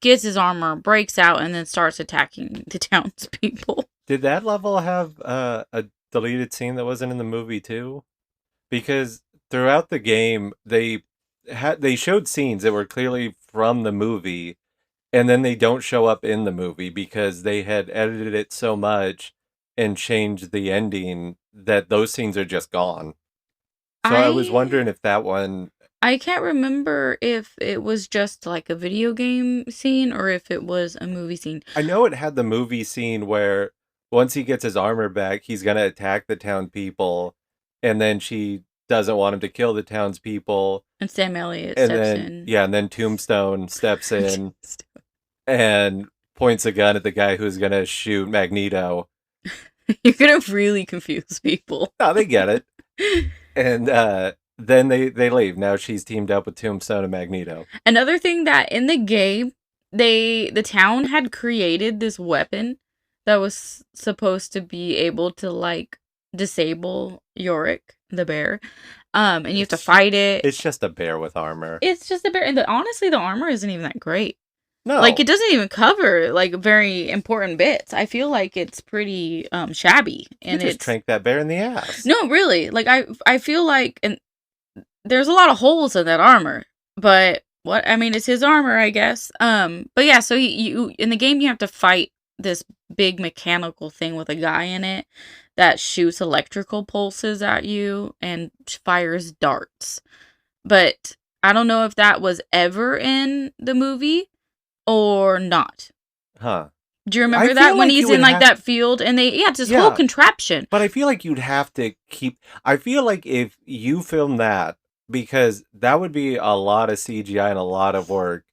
[SPEAKER 4] gets his armor, breaks out, and then starts attacking the townspeople.
[SPEAKER 3] Did that level have a deleted scene that wasn't in the movie too? Because throughout the game, they showed scenes that were clearly from the movie, and then they don't show up in the movie because they had edited it so much and changed the ending that those scenes are just gone. So I was wondering if that one.
[SPEAKER 4] I can't remember if it was just like a video game scene or if it was a movie scene.
[SPEAKER 3] I know it had the movie scene where once he gets his armor back, he's going to attack the town people, and then she doesn't want him to kill the townspeople.
[SPEAKER 4] And Sam Elliott
[SPEAKER 3] And
[SPEAKER 4] steps
[SPEAKER 3] then,
[SPEAKER 4] in.
[SPEAKER 3] yeah, and then Tombstone steps in and points a gun at the guy who's going to shoot Magneto.
[SPEAKER 4] You're going to really confuse people.
[SPEAKER 3] No, they get it. And then they leave. Now she's teamed up with Tombstone and Magneto.
[SPEAKER 4] Another thing that in the game, the town had created this weapon that was supposed to be able to like disable Yorick, the bear. And you have to fight it.
[SPEAKER 3] It's just a bear with armor.
[SPEAKER 4] It's just a bear. And honestly, the armor isn't even that great.
[SPEAKER 3] No.
[SPEAKER 4] Like, it doesn't even cover, like, very important bits. I feel like it's pretty shabby. And
[SPEAKER 3] you just trank that bear in the ass.
[SPEAKER 4] No, really. Like, I feel like... and there's a lot of holes in that armor. But, I mean, it's his armor, I guess. But yeah, so you in the game, you have to fight this big mechanical thing with a guy in it that shoots electrical pulses at you and fires darts. But I don't know if that was ever in the movie or not.
[SPEAKER 3] Huh.
[SPEAKER 4] Do you remember that when he's in like that field and it's this whole contraption?
[SPEAKER 3] But I feel like you'd have to keep. I feel like if you film that, because that would be a lot of CGI and a lot of work.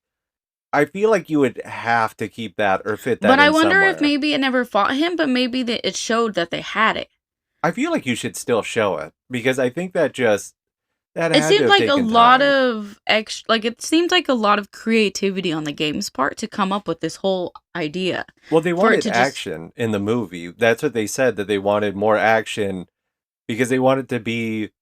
[SPEAKER 3] I feel like you would have to keep that or fit that.
[SPEAKER 4] But I wonder
[SPEAKER 3] somewhere.
[SPEAKER 4] if maybe it never fought him, but maybe it showed that they had it.
[SPEAKER 3] I feel like you should still show it because I think that just.
[SPEAKER 4] It seemed like a lot of it seemed like a lot of creativity on the game's part to come up with this whole idea.
[SPEAKER 3] Well, they wanted action in the movie. That's what they said, that they wanted more action because they wanted to be,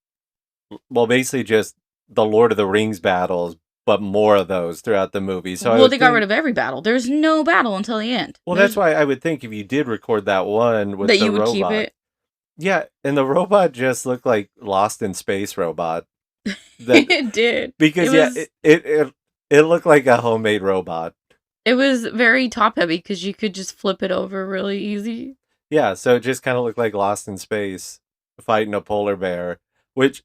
[SPEAKER 3] well, basically just the Lord of the Rings battles, but more of those throughout the movie. So
[SPEAKER 4] they got rid of every battle. There's no battle until the end.
[SPEAKER 3] Well, that's why I would think if you did record that one with the robot, you would keep it. Yeah, and the robot just looked like Lost in Space robot.
[SPEAKER 4] It did
[SPEAKER 3] because it looked like a homemade robot.
[SPEAKER 4] It was very top heavy because you could just flip it over really easy.
[SPEAKER 3] Yeah, so it just kind of looked like Lost in Space fighting a polar bear. Which,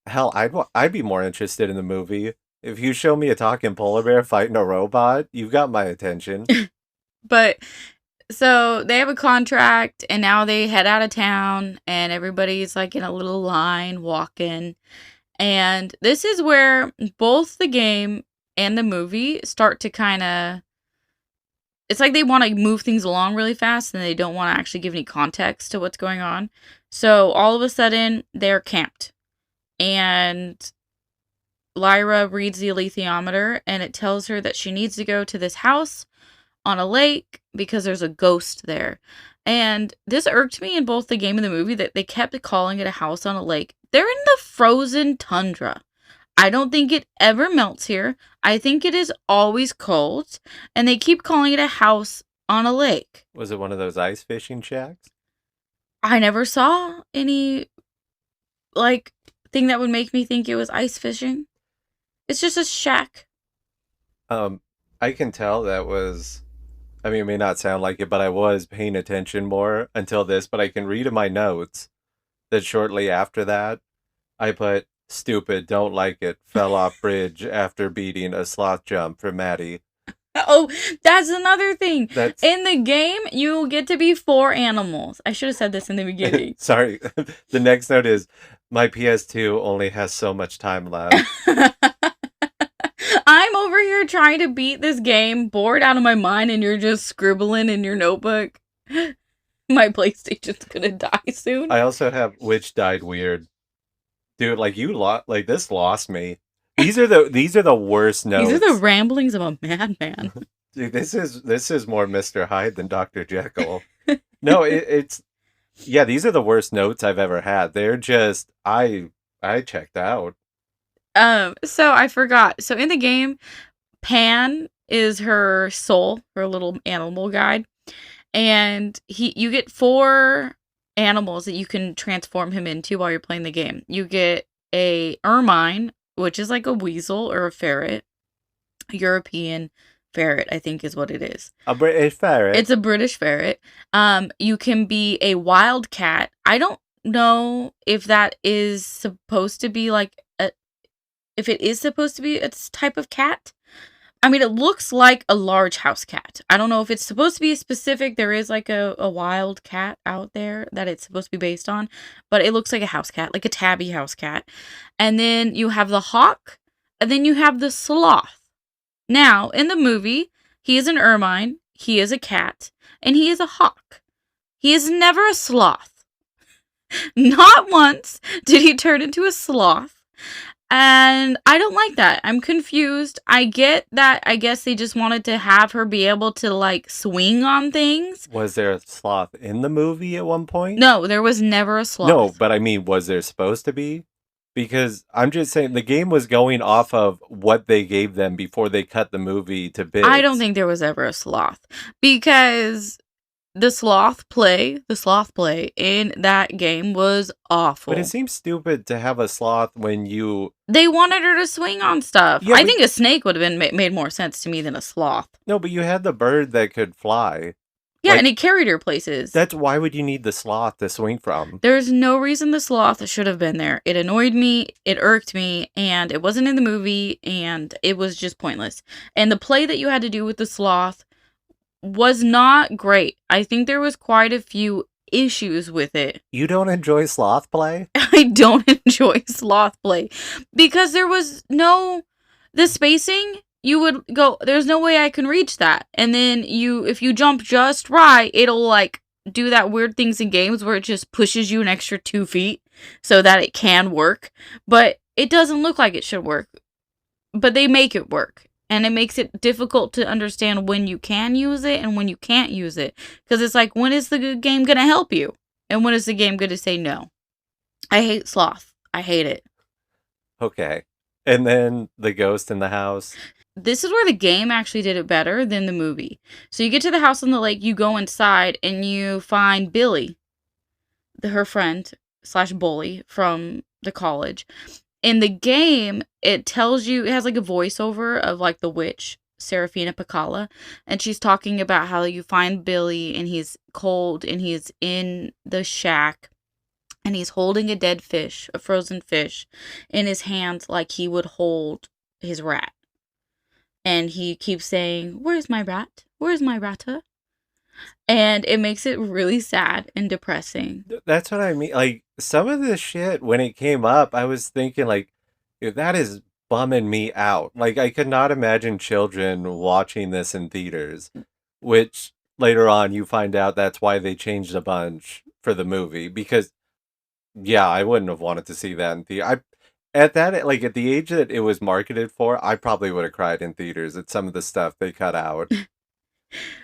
[SPEAKER 3] hell, I'd be more interested in the movie if you show me a talking polar bear fighting a robot. You've got my attention.
[SPEAKER 4] But so they have a contract, and now they head out of town, and everybody's like in a little line walking. And this is where both the game and the movie start to kind of... It's like they want to move things along really fast, and they don't want to actually give any context to what's going on. So all of a sudden, they're camped. And Lyra reads the alethiometer, and it tells her that she needs to go to this house on a lake because there's a ghost there. And this irked me in both the game and the movie that they kept calling it a house on a lake. They're in the frozen tundra. I don't think it ever melts here. I think it is always cold. And they keep calling it a house on a lake.
[SPEAKER 3] Was it one of those ice fishing shacks?
[SPEAKER 4] I never saw any, like, thing that would make me think it was ice fishing. It's just a shack.
[SPEAKER 3] I can tell that was... I mean, it may not sound like it, but I was paying attention more until this. But I can read in my notes that shortly after that, I put, stupid, don't like it, fell off bridge after beating a sloth jump from Maddie.
[SPEAKER 4] Oh, that's another thing. In the game, you get to be 4 animals. I should have said this in the beginning.
[SPEAKER 3] Sorry. The next note is, my PS2 only has so much time left.
[SPEAKER 4] I'm over here trying to beat this game, bored out of my mind, and you're just scribbling in your notebook. My PlayStation's gonna die soon.
[SPEAKER 3] I also have which died weird. Dude, like this lost me. These are the worst notes.
[SPEAKER 4] These are the ramblings of a madman.
[SPEAKER 3] Dude, this is more Mr. Hyde than Dr. Jekyll. No, these are the worst notes I've ever had. They're just I checked out.
[SPEAKER 4] So I forgot. So in the game, Pan is her soul, her little animal guide. And you get 4 animals that you can transform him into while you're playing the game. You get a ermine, which is like a weasel or a ferret, a European ferret, I think is what it is.
[SPEAKER 3] A British ferret.
[SPEAKER 4] It's a British ferret. You can be a wildcat. I don't know if that is supposed to be if it is supposed to be a type of cat. I mean, it looks like a large house cat. I don't know if it's supposed to be specific. There is like a wild cat out there that it's supposed to be based on, but it looks like a house cat, like a tabby house cat. And then you have the hawk, and then you have the sloth. Now, in the movie, he is an ermine, he is a cat, and he is a hawk. He is never a sloth. Not once did he turn into a sloth. And I don't like that. I'm confused. I get that. I guess they just wanted to have her be able to, like, swing on things.
[SPEAKER 3] Was there a sloth in the movie at one point?
[SPEAKER 4] No, there was never a sloth.
[SPEAKER 3] No, but I mean, was there supposed to be? Because I'm just saying the game was going off of what they gave them before they cut the movie to bits.
[SPEAKER 4] I don't think there was ever a sloth. Because the sloth play in that game was awful.
[SPEAKER 3] But it seems stupid to have a sloth when you...
[SPEAKER 4] They wanted her to swing on stuff.
[SPEAKER 3] Yeah,
[SPEAKER 4] I think a snake would have been made more sense to me than a sloth.
[SPEAKER 3] No, but you had the bird that could fly.
[SPEAKER 4] Yeah,
[SPEAKER 3] Like,
[SPEAKER 4] and it carried her places.
[SPEAKER 3] why would you need the sloth to swing from?
[SPEAKER 4] There's no reason the sloth should have been there. It annoyed me, it irked me, and it wasn't in the movie, and it was just pointless. And the play that you had to do with the sloth was not great. I think there was quite a few issues with it.
[SPEAKER 3] You don't enjoy sloth play?
[SPEAKER 4] I don't enjoy sloth play because there was the spacing. You would go, there's no way I can reach that. And then if you jump just right, it'll like do that weird things in games where it just pushes you an extra 2 feet so that it can work. But it doesn't look like it should work. But they make it work. And it makes it difficult to understand when you can use it and when you can't use it. Because it's like, when is the game going to help you? And when is the game going to say no? I hate sloth. I hate it.
[SPEAKER 3] Okay. And then the ghost in the house.
[SPEAKER 4] This is where the game actually did it better than the movie. So you get to the house on the lake, you go inside, and you find Billy, her friend / bully from the college. In the game, it tells you, it has like a voiceover of like the witch, Serafina Piccola, and she's talking about how you find Billy and he's cold and he's in the shack and he's holding a dead fish, a frozen fish, in his hands like he would hold his rat. And he keeps saying, "Where's my rat? Where's my ratta?" And it makes it really sad and depressing.
[SPEAKER 3] That's what I mean. Like, some of this shit, when it came up, I was thinking, like, that is bumming me out. Like, I could not imagine children watching this in theaters, which later on you find out that's why they changed a bunch for the movie. Because, yeah, I wouldn't have wanted to see that in theater. At the age that it was marketed for, I probably would have cried in theaters at some of the stuff they cut out.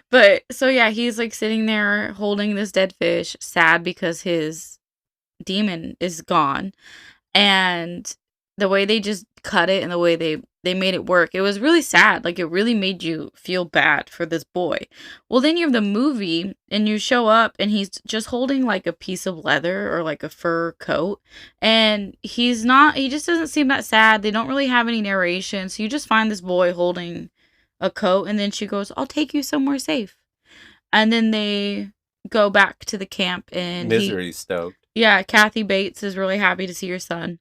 [SPEAKER 4] But, so yeah, he's like sitting there holding this dead fish, sad because his demon is gone. And the way they just cut it and the way they made it work, it was really sad. Like, it really made you feel bad for this boy. Well, then you have the movie and you show up and he's just holding like a piece of leather or like a fur coat. And he just doesn't seem that sad. They don't really have any narration. So you just find this boy holding a coat, and then she goes, "I'll take you somewhere safe." And then they go back to the camp, and
[SPEAKER 3] Misery stoked.
[SPEAKER 4] Yeah, Kathy Bates is really happy to see her son.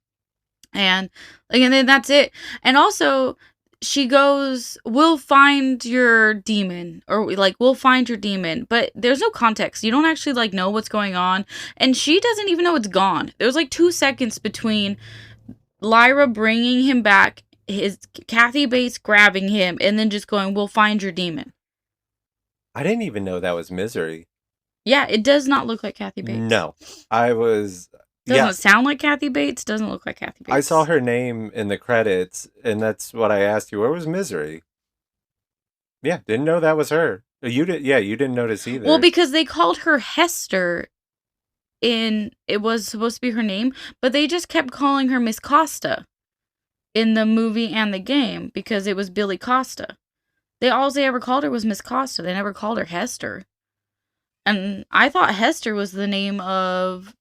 [SPEAKER 4] And then that's it. And also, she goes, "We'll find your demon," or like, "We'll find your demon." But there's no context. You don't actually like know what's going on. And she doesn't even know it's gone. There was like 2 seconds between Lyra bringing him back, Kathy Bates grabbing him, and then just going, "We'll find your demon."
[SPEAKER 3] I didn't even know that was Misery.
[SPEAKER 4] Yeah, it does not look like Kathy Bates.
[SPEAKER 3] No.
[SPEAKER 4] Doesn't sound like Kathy Bates, doesn't look like Kathy Bates.
[SPEAKER 3] I saw her name in the credits, and that's what I asked you. Where was Misery? Yeah, didn't know that was her. You didn't notice either.
[SPEAKER 4] Well, because they called her Hester it was supposed to be her name, but they just kept calling her Miss Costa in the movie and the game because it was Billy Costa. All they ever called her was Miss Costa. They never called her Hester. And I thought Hester was the name of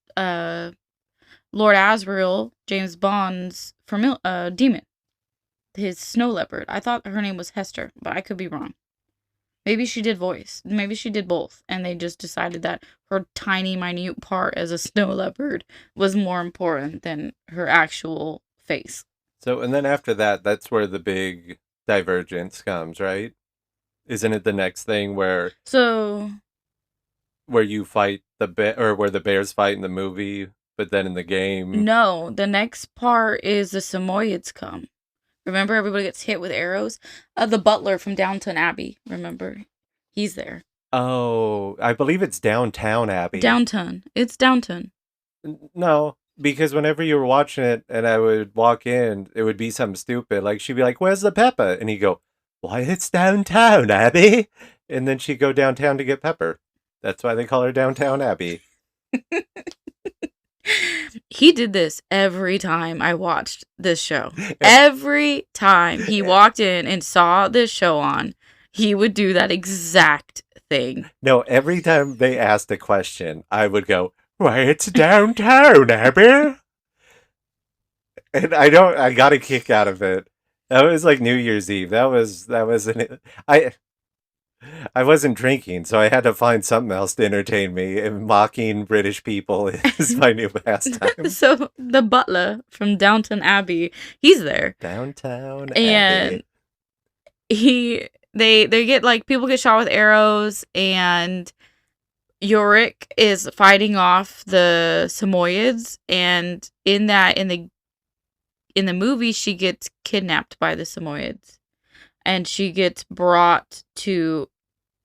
[SPEAKER 4] Lord Asriel, James Bond's demon. his snow leopard. I thought her name was Hester, but I could be wrong. Maybe she did voice. Maybe she did both, and they just decided that her tiny, minute part as a snow leopard was more important than her actual face.
[SPEAKER 3] So, and then after that, that's where the big divergence comes, right? Isn't it the next thing where you fight the bear, or where the bears fight in the movie, but then in the game?
[SPEAKER 4] No, the next part is the Samoyeds come. Remember, everybody gets hit with arrows? The butler from Downton Abbey, remember? He's there.
[SPEAKER 3] Oh, I believe it's Downtown Abbey.
[SPEAKER 4] Downton. It's Downton.
[SPEAKER 3] No, because whenever you were watching it and I would walk in, it would be something stupid. Like, she'd be like, "Where's the pepper?" And he'd go, "Why, it's Downtown Abbey." And then she'd go downtown to get pepper. That's why they call her Downtown Abbey.
[SPEAKER 4] He did this every time I watched this show. Every time he walked in and saw this show on, he would do that exact thing.
[SPEAKER 3] No, every time they asked a question, I would go, "Why, it's Downtown Abbey." And I got a kick out of it. That was like New Year's Eve. I wasn't drinking, so I had to find something else to entertain me. And mocking British people is my new pastime.
[SPEAKER 4] So the butler from Downton Abbey, he's there.
[SPEAKER 3] Downtown
[SPEAKER 4] And
[SPEAKER 3] Abbey.
[SPEAKER 4] they get like, people get shot with arrows, and Yorick is fighting off the Samoyeds, and in the movie she gets kidnapped by the Samoyeds. And she gets brought to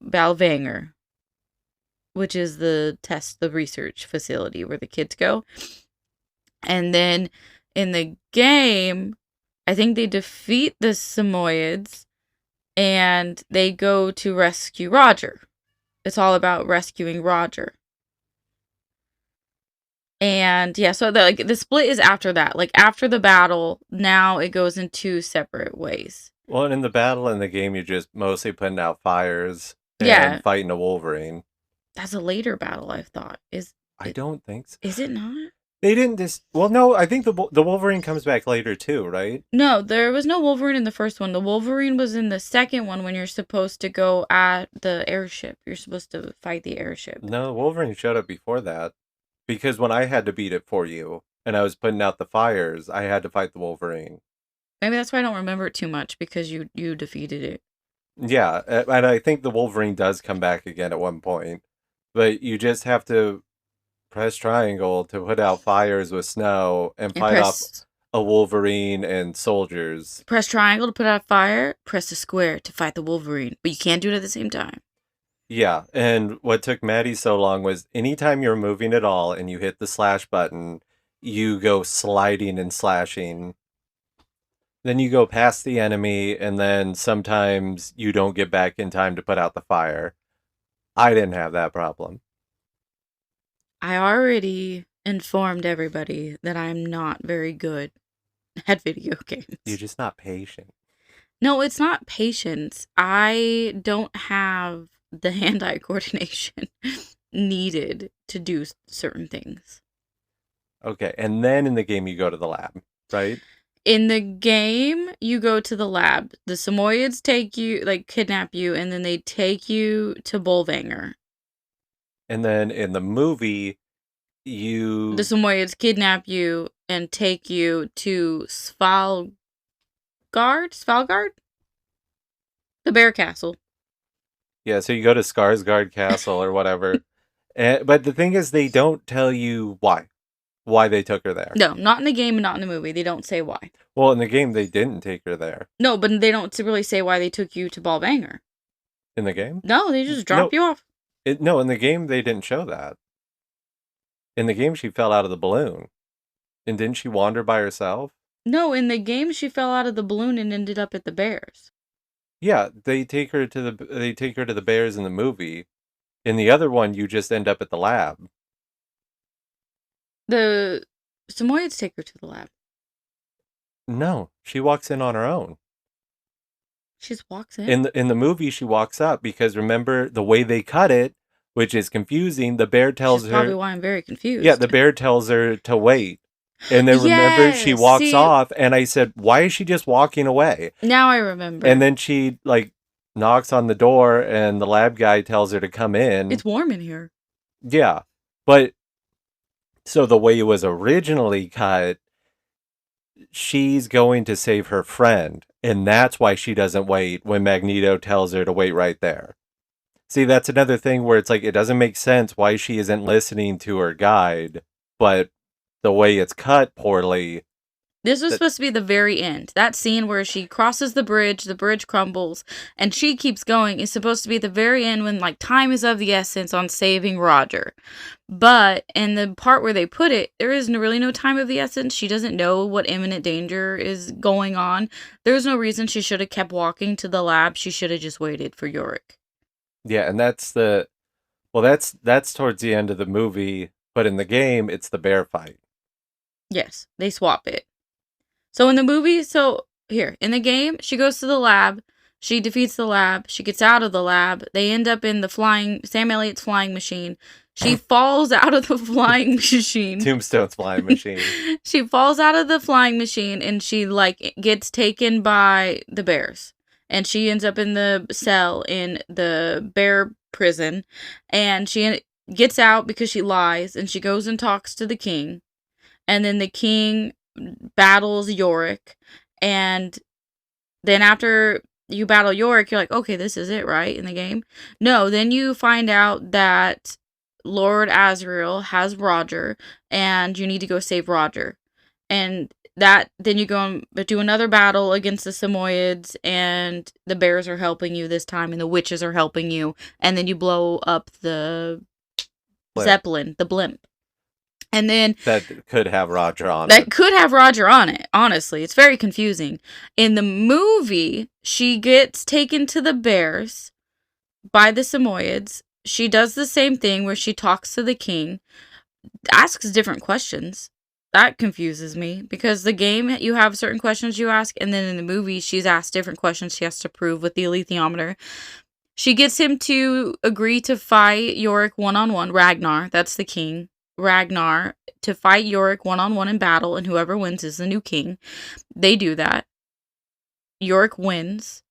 [SPEAKER 4] Balvanger, which is the research facility where the kids go. And then in the game, I think they defeat the Samoyeds and they go to rescue Roger. It's all about rescuing Roger. And yeah, so the split is after that. Like, after the battle, now it goes in two separate ways.
[SPEAKER 3] Well, and in the battle in the game, you're just mostly putting out fires and fighting a Wolverine.
[SPEAKER 4] That's a later battle, I thought.
[SPEAKER 3] I don't think so.
[SPEAKER 4] Is it not?
[SPEAKER 3] They didn't just... Well, no, I think the Wolverine comes back later too, right?
[SPEAKER 4] No, there was no Wolverine in the first one. The Wolverine was in the second one when you're supposed to go at the airship. You're supposed to fight the airship.
[SPEAKER 3] No, Wolverine showed up before that. Because when I had to beat it for you, and I was putting out the fires, I had to fight the Wolverine.
[SPEAKER 4] Maybe that's why I don't remember it too much, because you defeated it.
[SPEAKER 3] Yeah, and I think the Wolverine does come back again at one point. But you just have to press triangle to put out fires with snow and fight off a Wolverine and soldiers.
[SPEAKER 4] Press triangle to put out fire, press the square to fight the Wolverine. But you can't do it at the same time.
[SPEAKER 3] Yeah, and what took Maddie so long was anytime you're moving at all and you hit the slash button, you go sliding and slashing. Then you go past the enemy, and then sometimes you don't get back in time to put out the fire. I didn't have that problem.
[SPEAKER 4] I already informed everybody that I'm not very good at video games.
[SPEAKER 3] You're just not patient.
[SPEAKER 4] No, it's not patience. I don't have the hand-eye coordination needed to do certain things.
[SPEAKER 3] Okay, and then in the game you go to the lab, right?
[SPEAKER 4] In the game, you go to the lab. The Samoyeds kidnap you, and then they take you to Bolvanger.
[SPEAKER 3] And then in the movie, the
[SPEAKER 4] Samoyeds kidnap you and take you to Svalgard? The Bear Castle.
[SPEAKER 3] Yeah, so you go to Skarsgård Castle or whatever. But the thing is, they don't tell you why they took her there.
[SPEAKER 4] No, not in the game and not in the movie. They don't say why.
[SPEAKER 3] Well, in the game, they didn't take her there.
[SPEAKER 4] No, but they don't really say why they took you to Bolvanger.
[SPEAKER 3] In the game?
[SPEAKER 4] No, they just drop you off.
[SPEAKER 3] No, in the game, they didn't show that. In the game, she fell out of the balloon. And didn't she wander by herself?
[SPEAKER 4] No, in the game, she fell out of the balloon and ended up at the bears.
[SPEAKER 3] Yeah, they take her to the bears in the movie. In the other one, you just end up at the lab.
[SPEAKER 4] The Samoyeds take her to the lab.
[SPEAKER 3] No, she walks in on her own.
[SPEAKER 4] She just walks in?
[SPEAKER 3] In the movie, she walks up because remember the way they cut it, which is confusing. The bear tells her.
[SPEAKER 4] That's probably why I'm very confused.
[SPEAKER 3] Yeah, the bear tells her to wait. And then remember, she
[SPEAKER 4] Yes.
[SPEAKER 3] walks
[SPEAKER 4] See,
[SPEAKER 3] off, and I said, why is she just walking away?
[SPEAKER 4] now I remember.
[SPEAKER 3] And then she, like, knocks on the door, and the lab guy tells her to come in.
[SPEAKER 4] It's warm in here.
[SPEAKER 3] Yeah. But, so the way it was originally cut, she's going to save her friend, and that's why she doesn't wait when Magneto tells her to wait right there. See, that's another thing where it's like, it doesn't make sense why she isn't listening to her guide, but the way it's cut poorly.
[SPEAKER 4] This was supposed to be the very end. That scene where she crosses the bridge crumbles, and she keeps going is supposed to be the very end when, like, time is of the essence on saving Roger. But in the part where they put it, there is really no time of the essence. She doesn't know what imminent danger is going on. There's no reason she should have kept walking to the lab. She should have just waited for Yorick.
[SPEAKER 3] Yeah, and that's towards the end of the movie, but in the game, it's the bear fight.
[SPEAKER 4] Yes, they swap it. So in the movie, in the game, she goes to the lab, she defeats the lab, she gets out of the lab, they end up in Sam Elliott's flying machine. She falls out of the flying machine.
[SPEAKER 3] Tombstone's flying machine.
[SPEAKER 4] She falls out of the flying machine, and she, like, gets taken by the bears. And she ends up in the cell in the bear prison, and she gets out because she lies, and she goes and talks to the king. And then the king battles Yorick, and then after you battle Yorick, you're like, okay, this is it, right, in the game? No, then you find out that Lord Azrael has Roger, and you need to go save Roger. And then you go and do another battle against the Samoyeds, and the bears are helping you this time, and the witches are helping you, and then you blow up the Zeppelin, the blimp. And then
[SPEAKER 3] that could have Roger on it.
[SPEAKER 4] That could have Roger on it, honestly. It's very confusing. In the movie, she gets taken to the bears by the Samoyeds. She does the same thing where she talks to the king, asks different questions. That confuses me, because the game, you have certain questions you ask, and then in the movie, she's asked different questions she has to prove with the alethiometer. She gets him to agree to fight Yorick one-on-one. Ragnar, that's the king. Ragnar, to fight Yorick one-on-one in battle, and whoever wins is the new king. They do that. Yorick wins.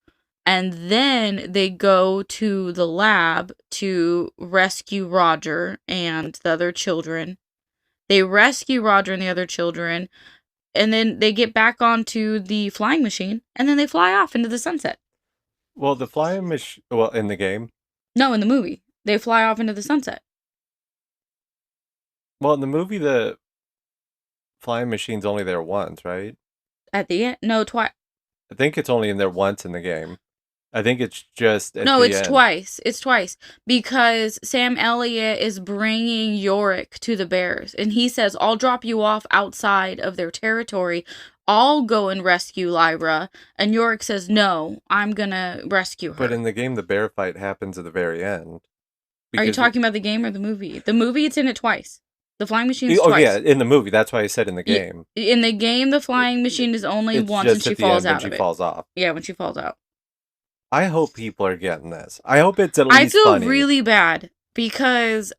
[SPEAKER 4] And then they go to the lab to rescue Roger and the other children. They rescue Roger and the other children, and then they get back onto the flying machine, and then they fly off into the sunset.
[SPEAKER 3] Well, the flying machine... Well, in the game?
[SPEAKER 4] No, in the movie. They fly off into the sunset.
[SPEAKER 3] Well, in the movie, the flying machine's only there once, right?
[SPEAKER 4] At the end? No, twice.
[SPEAKER 3] I think it's only in there once in the game. I think it's just at
[SPEAKER 4] No,
[SPEAKER 3] the
[SPEAKER 4] it's
[SPEAKER 3] end.
[SPEAKER 4] twice. It's twice. Because Sam Elliott is bringing Yorick to the bears. And he says, I'll drop you off outside of their territory. I'll go and rescue Lyra. And Yorick says, no, I'm going to rescue her.
[SPEAKER 3] But in the game, the bear fight happens at the very end.
[SPEAKER 4] Are you talking about the game or the movie? The movie, it's in it twice. The flying machine's
[SPEAKER 3] Oh,
[SPEAKER 4] twice.
[SPEAKER 3] yeah, in the movie. That's why I said in the game.
[SPEAKER 4] In the game, the flying machine is only
[SPEAKER 3] It's
[SPEAKER 4] once
[SPEAKER 3] just
[SPEAKER 4] when she
[SPEAKER 3] at the
[SPEAKER 4] falls
[SPEAKER 3] end
[SPEAKER 4] out
[SPEAKER 3] when
[SPEAKER 4] of
[SPEAKER 3] she
[SPEAKER 4] it.
[SPEAKER 3] falls off.
[SPEAKER 4] Yeah, when she falls out.
[SPEAKER 3] I hope people are getting this. I hope it's at least
[SPEAKER 4] I feel
[SPEAKER 3] funny.
[SPEAKER 4] really bad because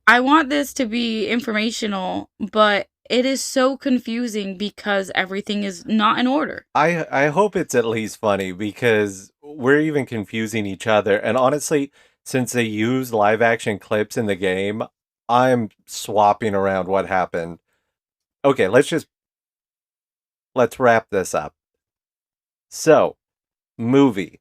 [SPEAKER 4] I want this to be informational, but it is so confusing because everything is not in order.
[SPEAKER 3] I hope it's at least funny, because we're even confusing each other. And honestly, since they use live action clips in the game, I'm swapping around what happened. Okay, let's wrap this up. So, movie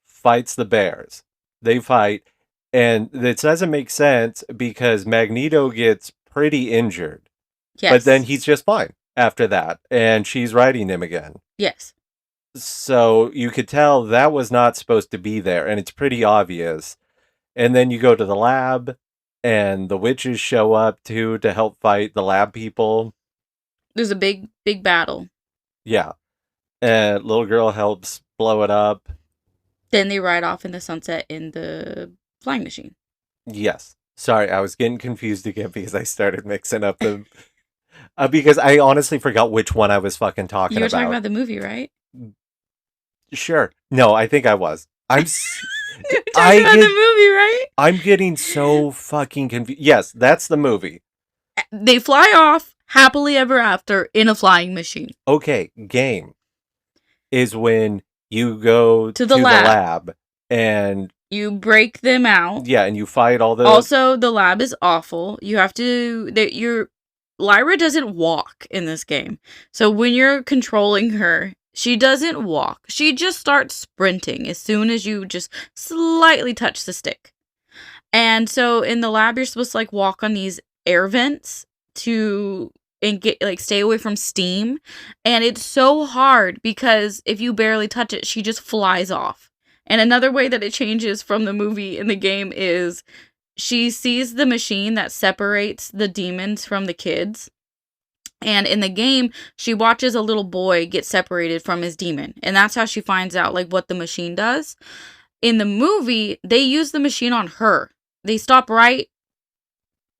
[SPEAKER 3] fights the bears. They fight, and it doesn't make sense because Magneto gets pretty injured.
[SPEAKER 4] Yes.
[SPEAKER 3] But then he's just fine after that, and she's riding him again.
[SPEAKER 4] Yes.
[SPEAKER 3] So you could tell that was not supposed to be there, and it's pretty obvious. And then you go to the lab, and the witches show up too to help fight the lab people.
[SPEAKER 4] There's a big battle.
[SPEAKER 3] Yeah. And little girl helps blow it up.
[SPEAKER 4] Then they ride off in the sunset in the flying machine.
[SPEAKER 3] Yes. Sorry, I was getting confused again because I started mixing up the... because I honestly forgot which one I was fucking talking about.
[SPEAKER 4] You were talking about the movie, right?
[SPEAKER 3] Sure. No, I think I was.
[SPEAKER 4] You're talking about the movie, right?
[SPEAKER 3] I'm getting so fucking confused. Yes, that's the movie.
[SPEAKER 4] They fly off. happily ever after in a flying machine.
[SPEAKER 3] Okay, game is when you go
[SPEAKER 4] To the lab.
[SPEAKER 3] and
[SPEAKER 4] You break them out.
[SPEAKER 3] yeah, and you fight all the
[SPEAKER 4] Also, the lab is awful. You have to Lyra doesn't walk in this game. So when you're controlling her, she doesn't walk. She just starts sprinting as soon as you just slightly touch the stick. And so in the lab, you're supposed to like walk on these air vents and get like stay away from steam. And it's so hard because if you barely touch it, she just flies off. And another way that it changes from the movie in the game is she sees the machine that separates the demons from the kids. And in the game, she watches a little boy get separated from his demon. And that's how she finds out like what the machine does. In the movie, they use the machine on her. They stop right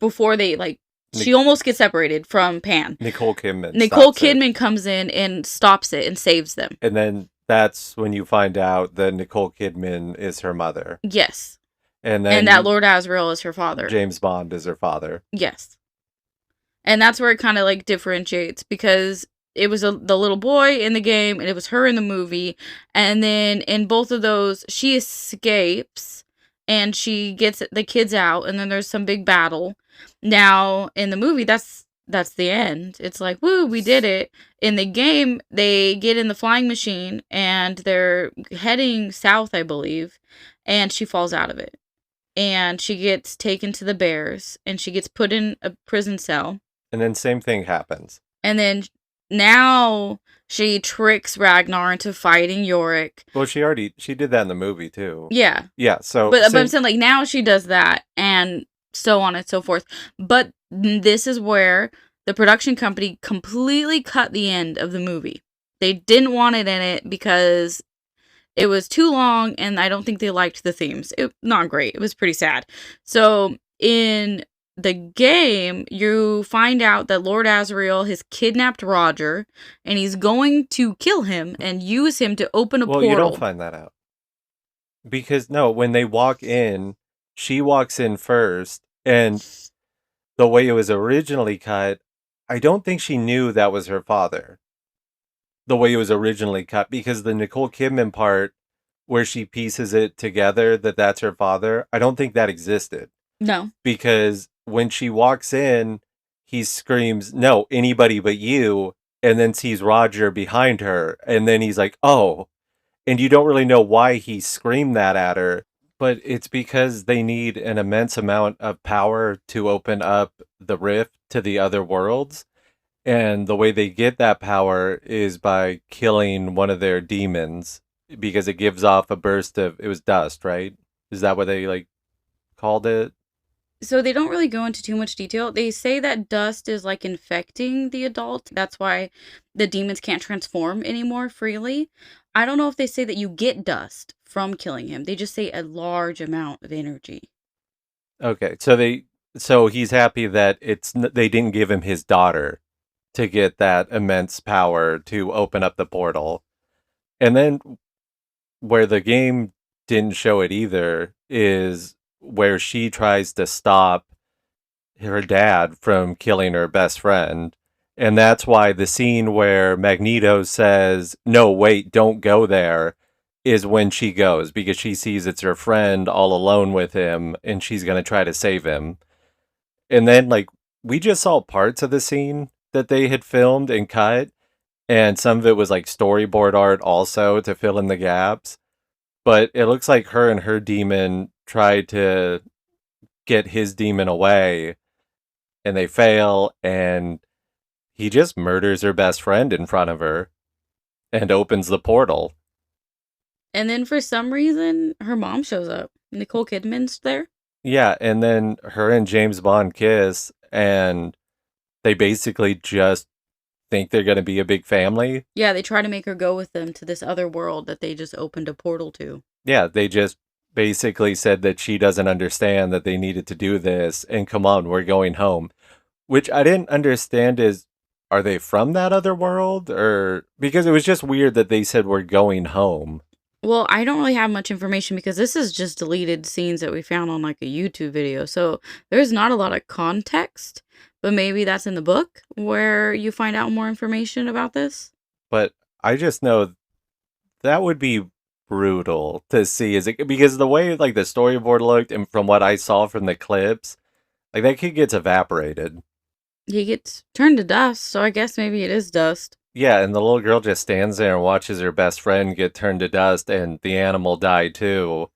[SPEAKER 4] before they like she almost gets separated from Pan.
[SPEAKER 3] Nicole Kidman.
[SPEAKER 4] Nicole Kidman comes in and stops it and saves them.
[SPEAKER 3] And then that's when you find out that Nicole Kidman is her mother.
[SPEAKER 4] Yes.
[SPEAKER 3] And
[SPEAKER 4] that Lord Asriel is her father.
[SPEAKER 3] James Bond is her father.
[SPEAKER 4] Yes. And that's where it kind of like differentiates because it was the little boy in the game and it was her in the movie. And then in both of those, she escapes and she gets the kids out and then there's some big battle. Now, in the movie, that's the end. It's like, woo, we did it. In the game, they get in the flying machine and they're heading south, I believe, and she falls out of it. And she gets taken to the bears and she gets put in a prison cell.
[SPEAKER 3] And then same thing happens.
[SPEAKER 4] And then now she tricks Ragnar into fighting Yorick.
[SPEAKER 3] Well, she did that in the movie too.
[SPEAKER 4] Yeah.
[SPEAKER 3] Yeah, so
[SPEAKER 4] But I'm saying like now she does that and so on and so forth. But this is where the production company completely cut the end of the movie. They didn't want it in it because it was too long and I don't think they liked the themes. Not great. It was pretty sad. So in the game, you find out that Lord Asriel has kidnapped Roger and he's going to kill him and use him to open a portal.
[SPEAKER 3] Well, you don't find that out. Because, no, when they walk in, she walks in first, and the way it was originally cut, I don't think she knew that was her father. The way it was originally cut, because the Nicole Kidman part, where she pieces it together that that's her father, I don't think that existed.
[SPEAKER 4] No.
[SPEAKER 3] Because when she walks in, he screams, "No, anybody but you," and then sees Roger behind her, and then he's like, "Oh." And you don't really know why he screamed that at her, but it's because they need an immense amount of power to open up the rift to the other worlds. And the way they get that power is by killing one of their demons, because it gives off a burst of, it was dust, right? Is that what they like called it?
[SPEAKER 4] So they don't really go into too much detail. They say that dust is like infecting the adult. That's why the demons can't transform anymore freely. I don't know if they say that you get dust from killing him. They just say a large amount of energy.
[SPEAKER 3] Okay, so he's happy that they didn't give him his daughter to get that immense power to open up the portal. And then where the game didn't show it either is where she tries to stop her dad from killing her best friend. And that's why the scene where Magneto says, "No, wait, don't go there," is when she goes, because she sees it's her friend all alone with him and she's going to try to save him. And then, like, we just saw parts of the scene that they had filmed and cut, and some of it was like storyboard art also to fill in the gaps. But it looks like her and her demon tried to get his demon away, and they fail, and he just murders her best friend in front of her and opens the portal.
[SPEAKER 4] And then for some reason, her mom shows up. Nicole Kidman's there.
[SPEAKER 3] Yeah, and then her and James Bond kiss, and they basically just think they're going to be a big family.
[SPEAKER 4] Yeah, they try to make her go with them to this other world that they just opened a portal to.
[SPEAKER 3] Yeah, they just basically said that she doesn't understand that they needed to do this, and come on, we're going home. Which I didn't understand is, are they from that other world? Or because it was just weird that they said we're going home.
[SPEAKER 4] Well, I don't really have much information because this is just deleted scenes that we found on like a YouTube video. So there's not a lot of context. But maybe that's in the book where you find out more information about this.
[SPEAKER 3] But I just know that would be brutal to see, is it because the way like the storyboard looked and from what I saw from the clips, like that kid gets evaporated.
[SPEAKER 4] He gets turned to dust, so I guess maybe it is dust.
[SPEAKER 3] Yeah, and the little girl just stands there and watches her best friend get turned to dust and the animal die too.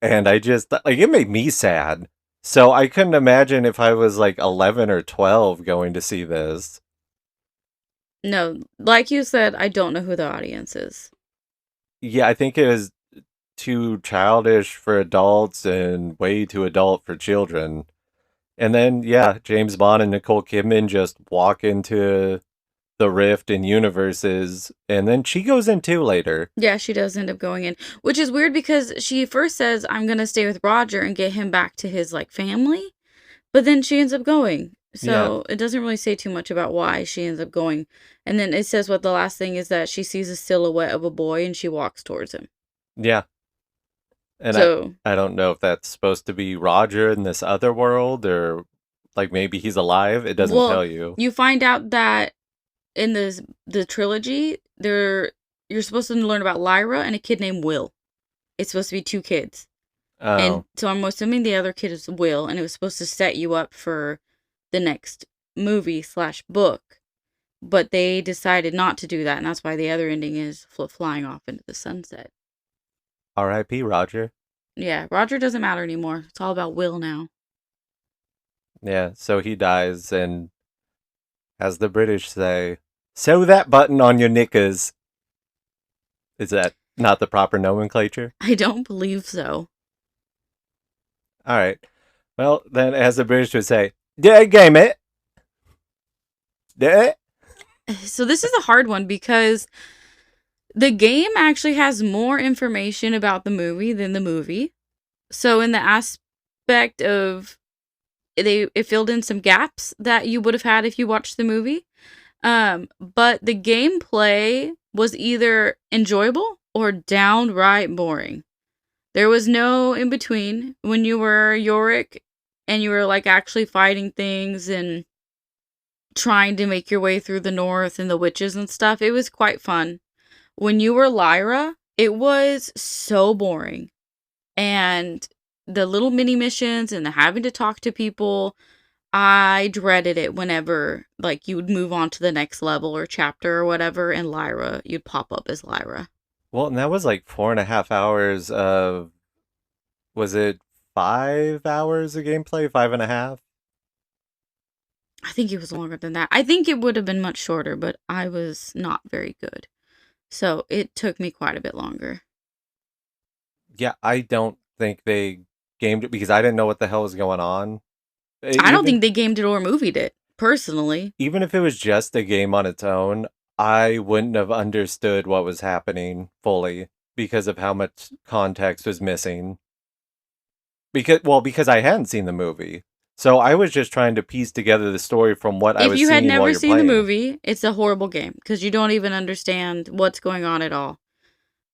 [SPEAKER 3] And I just like it made me sad. So I couldn't imagine if I was like 11 or 12 going to see this.
[SPEAKER 4] No, like you said, I don't know who the audience is.
[SPEAKER 3] Yeah, I think it was too childish for adults and way too adult for children. And then, yeah, James Bond and Nicole Kidman just walk into the rift in universes, and then she goes in too later.
[SPEAKER 4] Yeah, she does end up going in, which is weird because she first says, I'm going to stay with Roger and get him back to his, like, family. But then she ends up going. So it doesn't really say too much about why she ends up going. And then it says what the last thing is that she sees a silhouette of a boy and she walks towards him.
[SPEAKER 3] Yeah. And
[SPEAKER 4] So
[SPEAKER 3] I don't know if that's supposed to be Roger in this other world or like maybe he's alive. It doesn't tell you.
[SPEAKER 4] You find out that in the trilogy, you're supposed to learn about Lyra and a kid named Will. It's supposed to be 2 kids.
[SPEAKER 3] Oh.
[SPEAKER 4] And so I'm assuming the other kid is Will, and it was supposed to set you up for the next movie/book. But they decided not to do that, and that's why the other ending is flying off into the sunset.
[SPEAKER 3] R.I.P. Roger.
[SPEAKER 4] Yeah, Roger doesn't matter anymore. It's all about Will now.
[SPEAKER 3] Yeah, so he dies, and as the British say, sew that button on your knickers. Is that not the proper nomenclature?
[SPEAKER 4] I don't believe so.
[SPEAKER 3] All right. Well, then, as the British would say, game it.
[SPEAKER 4] So this is a hard one because the game actually has more information about the movie than the movie. So in the aspect of it filled in some gaps that you would have had if you watched the movie. But the gameplay was either enjoyable or downright boring. There was no in between when you were Yorick and you were like actually fighting things and trying to make your way through the north and the witches and stuff. It was quite fun. When you were Lyra, it was so boring. And the little mini missions and the having to talk to people, I dreaded it whenever like you would move on to the next level or chapter or whatever, and Lyra, you'd pop up as Lyra.
[SPEAKER 3] Well, and that was like 4.5 hours of, was it 5 hours of gameplay? 5.5?
[SPEAKER 4] I think it was longer than that. I think it would have been much shorter, but I was not very good. So it took me quite a bit longer.
[SPEAKER 3] Yeah, I don't think they gamed it because I didn't know what the hell was going on.
[SPEAKER 4] I don't think they gamed it or movied it, personally.
[SPEAKER 3] Even if it was just a game on its own, I wouldn't have understood what was happening fully because of how much context was missing. Because I hadn't seen the movie. So I was just trying to piece together the story from what I was seeing while you're playing. If you had never seen the
[SPEAKER 4] movie, it's a horrible game because you don't even understand what's going on at all.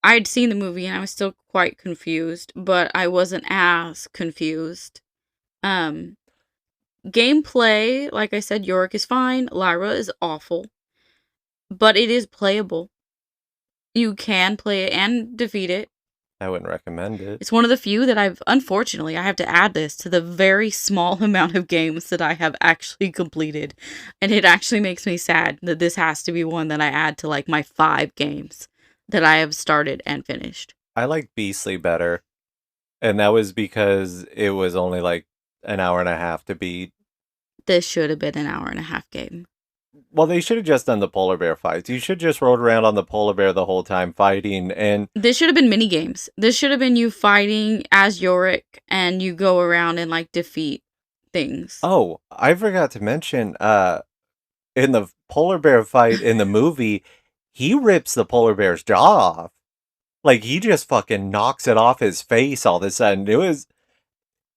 [SPEAKER 4] I'd seen the movie and I was still quite confused, but I wasn't as confused. Gameplay, like I said, Yorick is fine. Lyra is awful. But it is playable. You can play it and defeat it.
[SPEAKER 3] I wouldn't recommend it.
[SPEAKER 4] It's one of the few that unfortunately, I have to add this to the very small amount of games that I have actually completed. And it actually makes me sad that this has to be one that I add to like my 5 games that I have started and finished.
[SPEAKER 3] I like Beastly better. And that was because it was only like an hour and a half to beat.
[SPEAKER 4] This should have been an hour and a half game.
[SPEAKER 3] Well, they should have just done the polar bear fights. You should just rode around on the polar bear the whole time fighting, and
[SPEAKER 4] this should have been mini games. This should have been you fighting as Yorick, and you go around and like defeat things.
[SPEAKER 3] Oh, I forgot to mention, in the polar bear fight in the movie, he rips the polar bear's jaw off. Like, he just fucking knocks it off his face all of a sudden.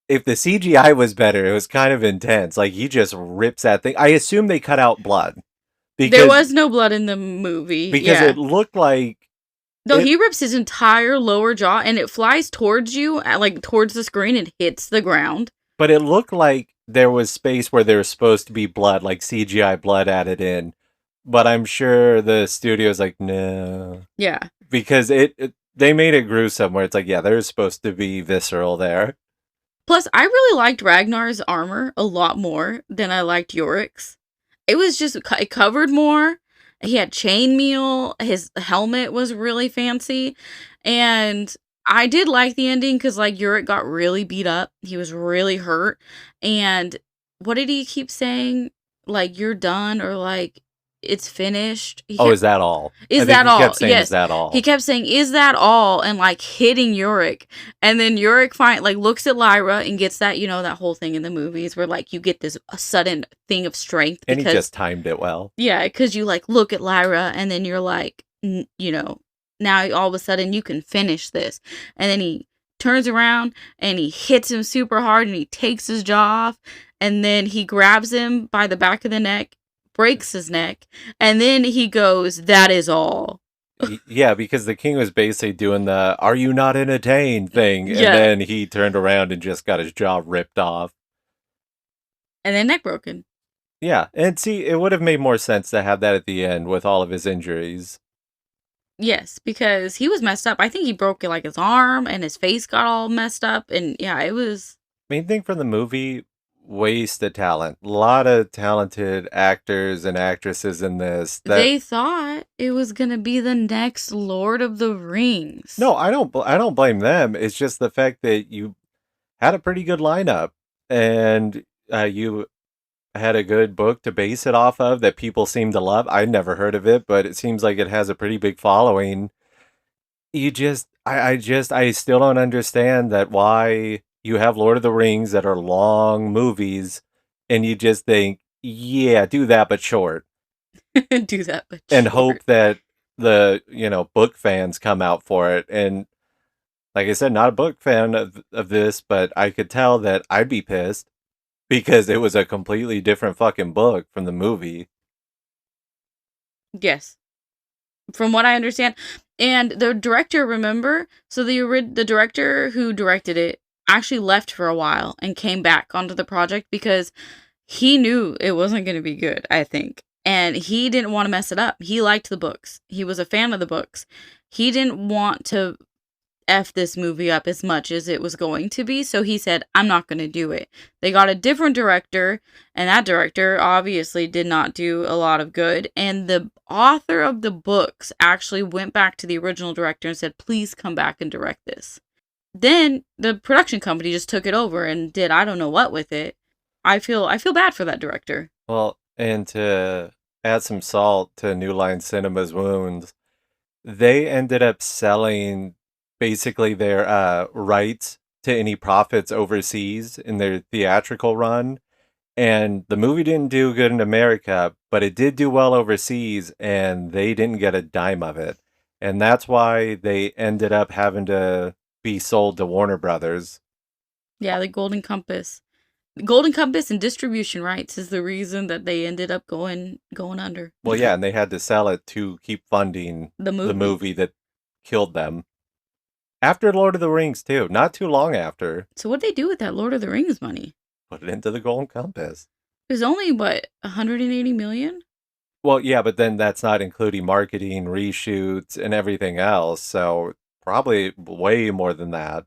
[SPEAKER 3] If the CGI was better, it was kind of intense. Like, he just rips that thing. I assume they cut out blood.
[SPEAKER 4] There was no blood in the movie.
[SPEAKER 3] Because it looked like...
[SPEAKER 4] No, he rips his entire lower jaw, and it flies towards you, like, towards the screen, and hits the ground.
[SPEAKER 3] But it looked like there was space where there was supposed to be blood, like CGI blood added in. But I'm sure the studio's like, no.
[SPEAKER 4] Yeah.
[SPEAKER 3] Because they made it gruesome where it's like, yeah, there's supposed to be visceral there.
[SPEAKER 4] Plus, I really liked Ragnar's armor a lot more than I liked Yorick's. It was just, it covered more. He had chainmail. His helmet was really fancy. And I did like the ending because, like, Yorick got really beat up. He was really hurt. And what did he keep saying? Like, you're done, or like, it's finished.
[SPEAKER 3] Is that all?
[SPEAKER 4] Is that all?
[SPEAKER 3] Kept saying,
[SPEAKER 4] yes.
[SPEAKER 3] Is that all?
[SPEAKER 4] He kept saying, is that all? And like hitting Yorick. And then Yorick looks at Lyra and gets that, that whole thing in the movies where like you get this a sudden thing of strength.
[SPEAKER 3] And he just timed it well.
[SPEAKER 4] Yeah, because you like look at Lyra and then you're like, now all of a sudden you can finish this. And then he turns around and he hits him super hard and he takes his jaw off. And then he grabs him by the back of the neck, breaks his neck, and then he goes, that is all.
[SPEAKER 3] Yeah, because the king was basically doing the "are you not entertained" thing, and then he turned around and just got his jaw ripped off.
[SPEAKER 4] And then neck broken.
[SPEAKER 3] Yeah, and see, it would have made more sense to have that at the end with all of his injuries.
[SPEAKER 4] Yes, because he was messed up. I think he broke like his arm and his face got all messed up, and yeah, it was...
[SPEAKER 3] Main thing from the movie, waste of talent. A lot of talented actors and actresses in this.
[SPEAKER 4] They thought it was gonna be the next Lord of the Rings.
[SPEAKER 3] No, I don't blame them. It's just the fact that you had a pretty good lineup and you had a good book to base it off of that people seem to love. I'd never heard of it, but it seems like it has a pretty big following. I still don't understand that why you have Lord of the Rings that are long movies and you just think, yeah, do that but short.
[SPEAKER 4] Do that but
[SPEAKER 3] and
[SPEAKER 4] short.
[SPEAKER 3] Hope that the, book fans come out for it. And like I said, not a book fan of this, but I could tell that I'd be pissed because it was a completely different fucking book from the movie.
[SPEAKER 4] Yes. From what I understand. And the director, remember? So the director who directed it actually left for a while and came back onto the project because he knew it wasn't going to be good, I think. And he didn't want to mess it up. He liked the books. He was a fan of the books. He didn't want to F this movie up as much as it was going to be. So he said, I'm not going to do it. They got a different director, and that director obviously did not do a lot of good. And the author of the books actually went back to the original director and said, please come back and direct this. Then the production company just took it over and did I don't know what with it. I feel bad for that director.
[SPEAKER 3] Well, and to add some salt to New Line Cinema's wounds, they ended up selling basically their rights to any profits overseas in their theatrical run. And the movie didn't do good in America, but it did do well overseas, and they didn't get a dime of it. And that's why they ended up having to be sold to Warner Brothers.
[SPEAKER 4] Yeah, the Golden Compass. Golden Compass and distribution rights is the reason that they ended up going under.
[SPEAKER 3] Well, yeah, and they had to sell it to keep funding the movie that killed them. After Lord of the Rings, too. Not too long after.
[SPEAKER 4] So what'd they do with that Lord of the Rings money?
[SPEAKER 3] Put it into the Golden Compass.
[SPEAKER 4] It was only, 180 million?
[SPEAKER 3] Well, yeah, but then that's not including marketing, reshoots, and everything else. So probably way more than that.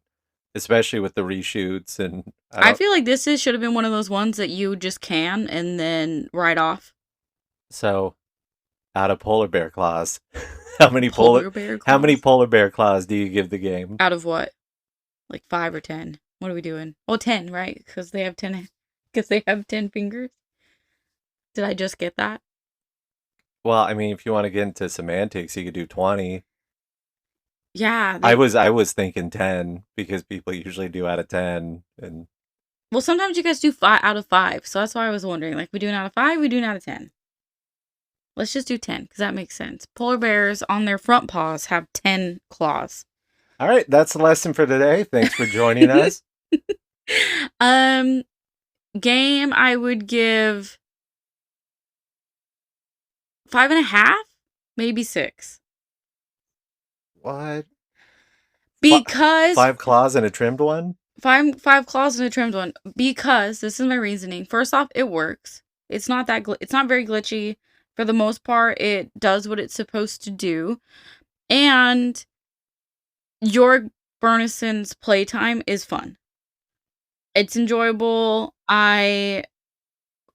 [SPEAKER 3] Especially with the reshoots. And
[SPEAKER 4] I feel like this should have been one of those ones that you just can and then write off.
[SPEAKER 3] So, out of polar bear claws. How many polar bear claws do you give the game?
[SPEAKER 4] Out of what? Like 5 or 10? What are we doing? Oh, 10, right? Because they have 10. Because they have 10 fingers. Did I just get that?
[SPEAKER 3] Well, I mean, if you want to get into semantics, you could do 20.
[SPEAKER 4] Yeah.
[SPEAKER 3] I was thinking 10 because people usually do out of 10. And
[SPEAKER 4] well, sometimes you guys do 5 out of 5. So that's why I was wondering. Like, we doing out of 5? We doing out of 10? Let's just do 10 because that makes sense. Polar bears on their front paws have 10 claws.
[SPEAKER 3] All right, that's the lesson for today. Thanks for joining us.
[SPEAKER 4] Game I would give 5.5, maybe 6.
[SPEAKER 3] What?
[SPEAKER 4] Because
[SPEAKER 3] 5 claws and a trimmed one?
[SPEAKER 4] Five claws and a trimmed one, because this is my reasoning. First off, it works. It's not that it's not very glitchy. For the most part, it does what it's supposed to do. And your Burnison's playtime is fun. It's enjoyable. I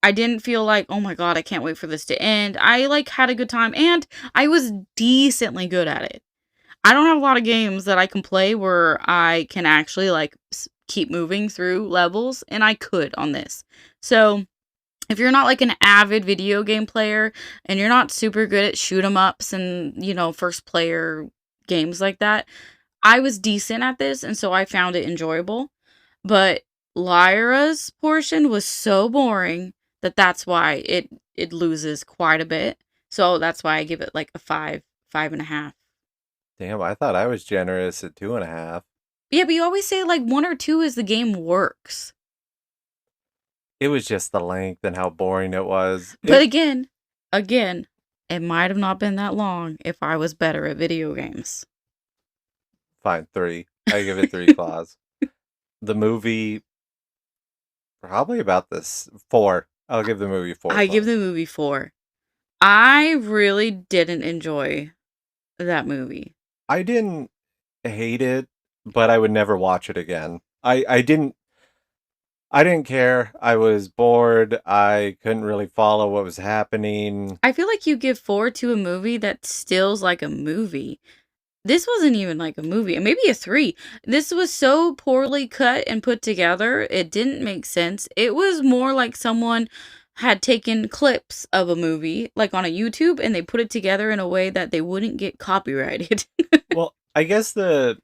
[SPEAKER 4] didn't feel like, oh my god, I can't wait for this to end. I like had a good time, and I was decently good at it. I don't have a lot of games that I can play where I can actually like keep moving through levels, and I could on this. So if you're not like an avid video game player and you're not super good at shoot 'em ups and, you know, first player games like that, I was decent at this, and so I found it enjoyable. But Lyra's portion was so boring that's why it loses quite a bit. So that's why I give it like a 5.5.
[SPEAKER 3] Damn, I thought I was generous at 2.5.
[SPEAKER 4] Yeah, but you always say like 1 or 2 is the game works.
[SPEAKER 3] It was just the length and how boring it was.
[SPEAKER 4] But again, it might have not been that long if I was better at video games.
[SPEAKER 3] Fine, 3. I give it 3 claws. The movie, probably about this 4. I'll give the movie 4.
[SPEAKER 4] I give the movie 4. I really didn't enjoy that movie.
[SPEAKER 3] I didn't hate it, but I would never watch it again. I didn't care. I was bored. I couldn't really follow what was happening.
[SPEAKER 4] I feel like you give 4 to a movie that still's like a movie. This wasn't even like a movie. Maybe a 3. This was so poorly cut and put together, it didn't make sense. It was more like someone had taken clips of a movie, like on a YouTube, and they put it together in a way that they wouldn't get copyrighted.
[SPEAKER 3] Well, I guess the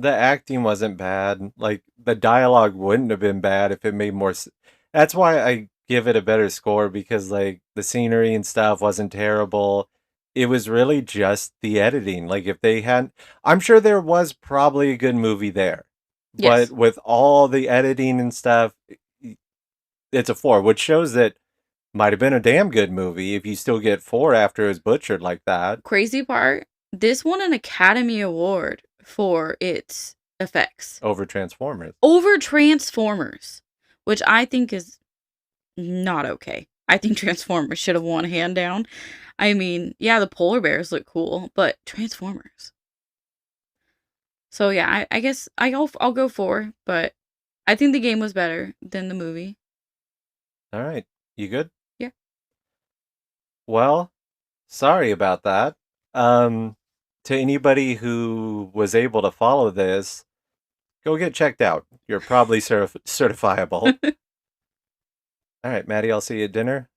[SPEAKER 3] acting wasn't bad. Like, the dialogue wouldn't have been bad if it made more That's why I give it a better score, because like the scenery and stuff wasn't terrible. It was really just the editing. Like, if they had, I'm sure there was probably a good movie there.
[SPEAKER 4] Yes.
[SPEAKER 3] But with all the editing and stuff, it's a 4, which shows that might have been a damn good movie if you still get 4 after it was butchered like that.
[SPEAKER 4] Crazy part, this won an Academy Award for its effects.
[SPEAKER 3] Over Transformers.
[SPEAKER 4] Over Transformers, which I think is not okay. I think Transformers should have won hand down. I mean, yeah, the polar bears look cool, but Transformers. So yeah, I guess I'll go 4, but I think the game was better than the movie.
[SPEAKER 3] All right. You good?
[SPEAKER 4] Yeah.
[SPEAKER 3] Well, sorry about that. To anybody who was able to follow this, go get checked out. You're probably certifiable. All right, Maddie, I'll see you at dinner.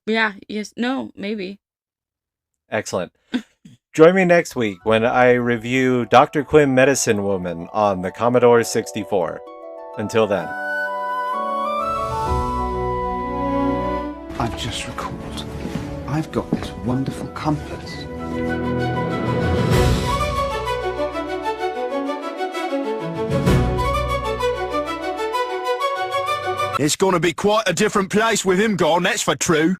[SPEAKER 4] Yeah, yes, no, maybe.
[SPEAKER 3] Excellent. Join me next week when I review Dr. Quinn Medicine Woman on the Commodore 64. Until then.
[SPEAKER 5] I've just recalled. I've got this wonderful compass.
[SPEAKER 1] It's gonna be quite a different place with him gone, that's for true.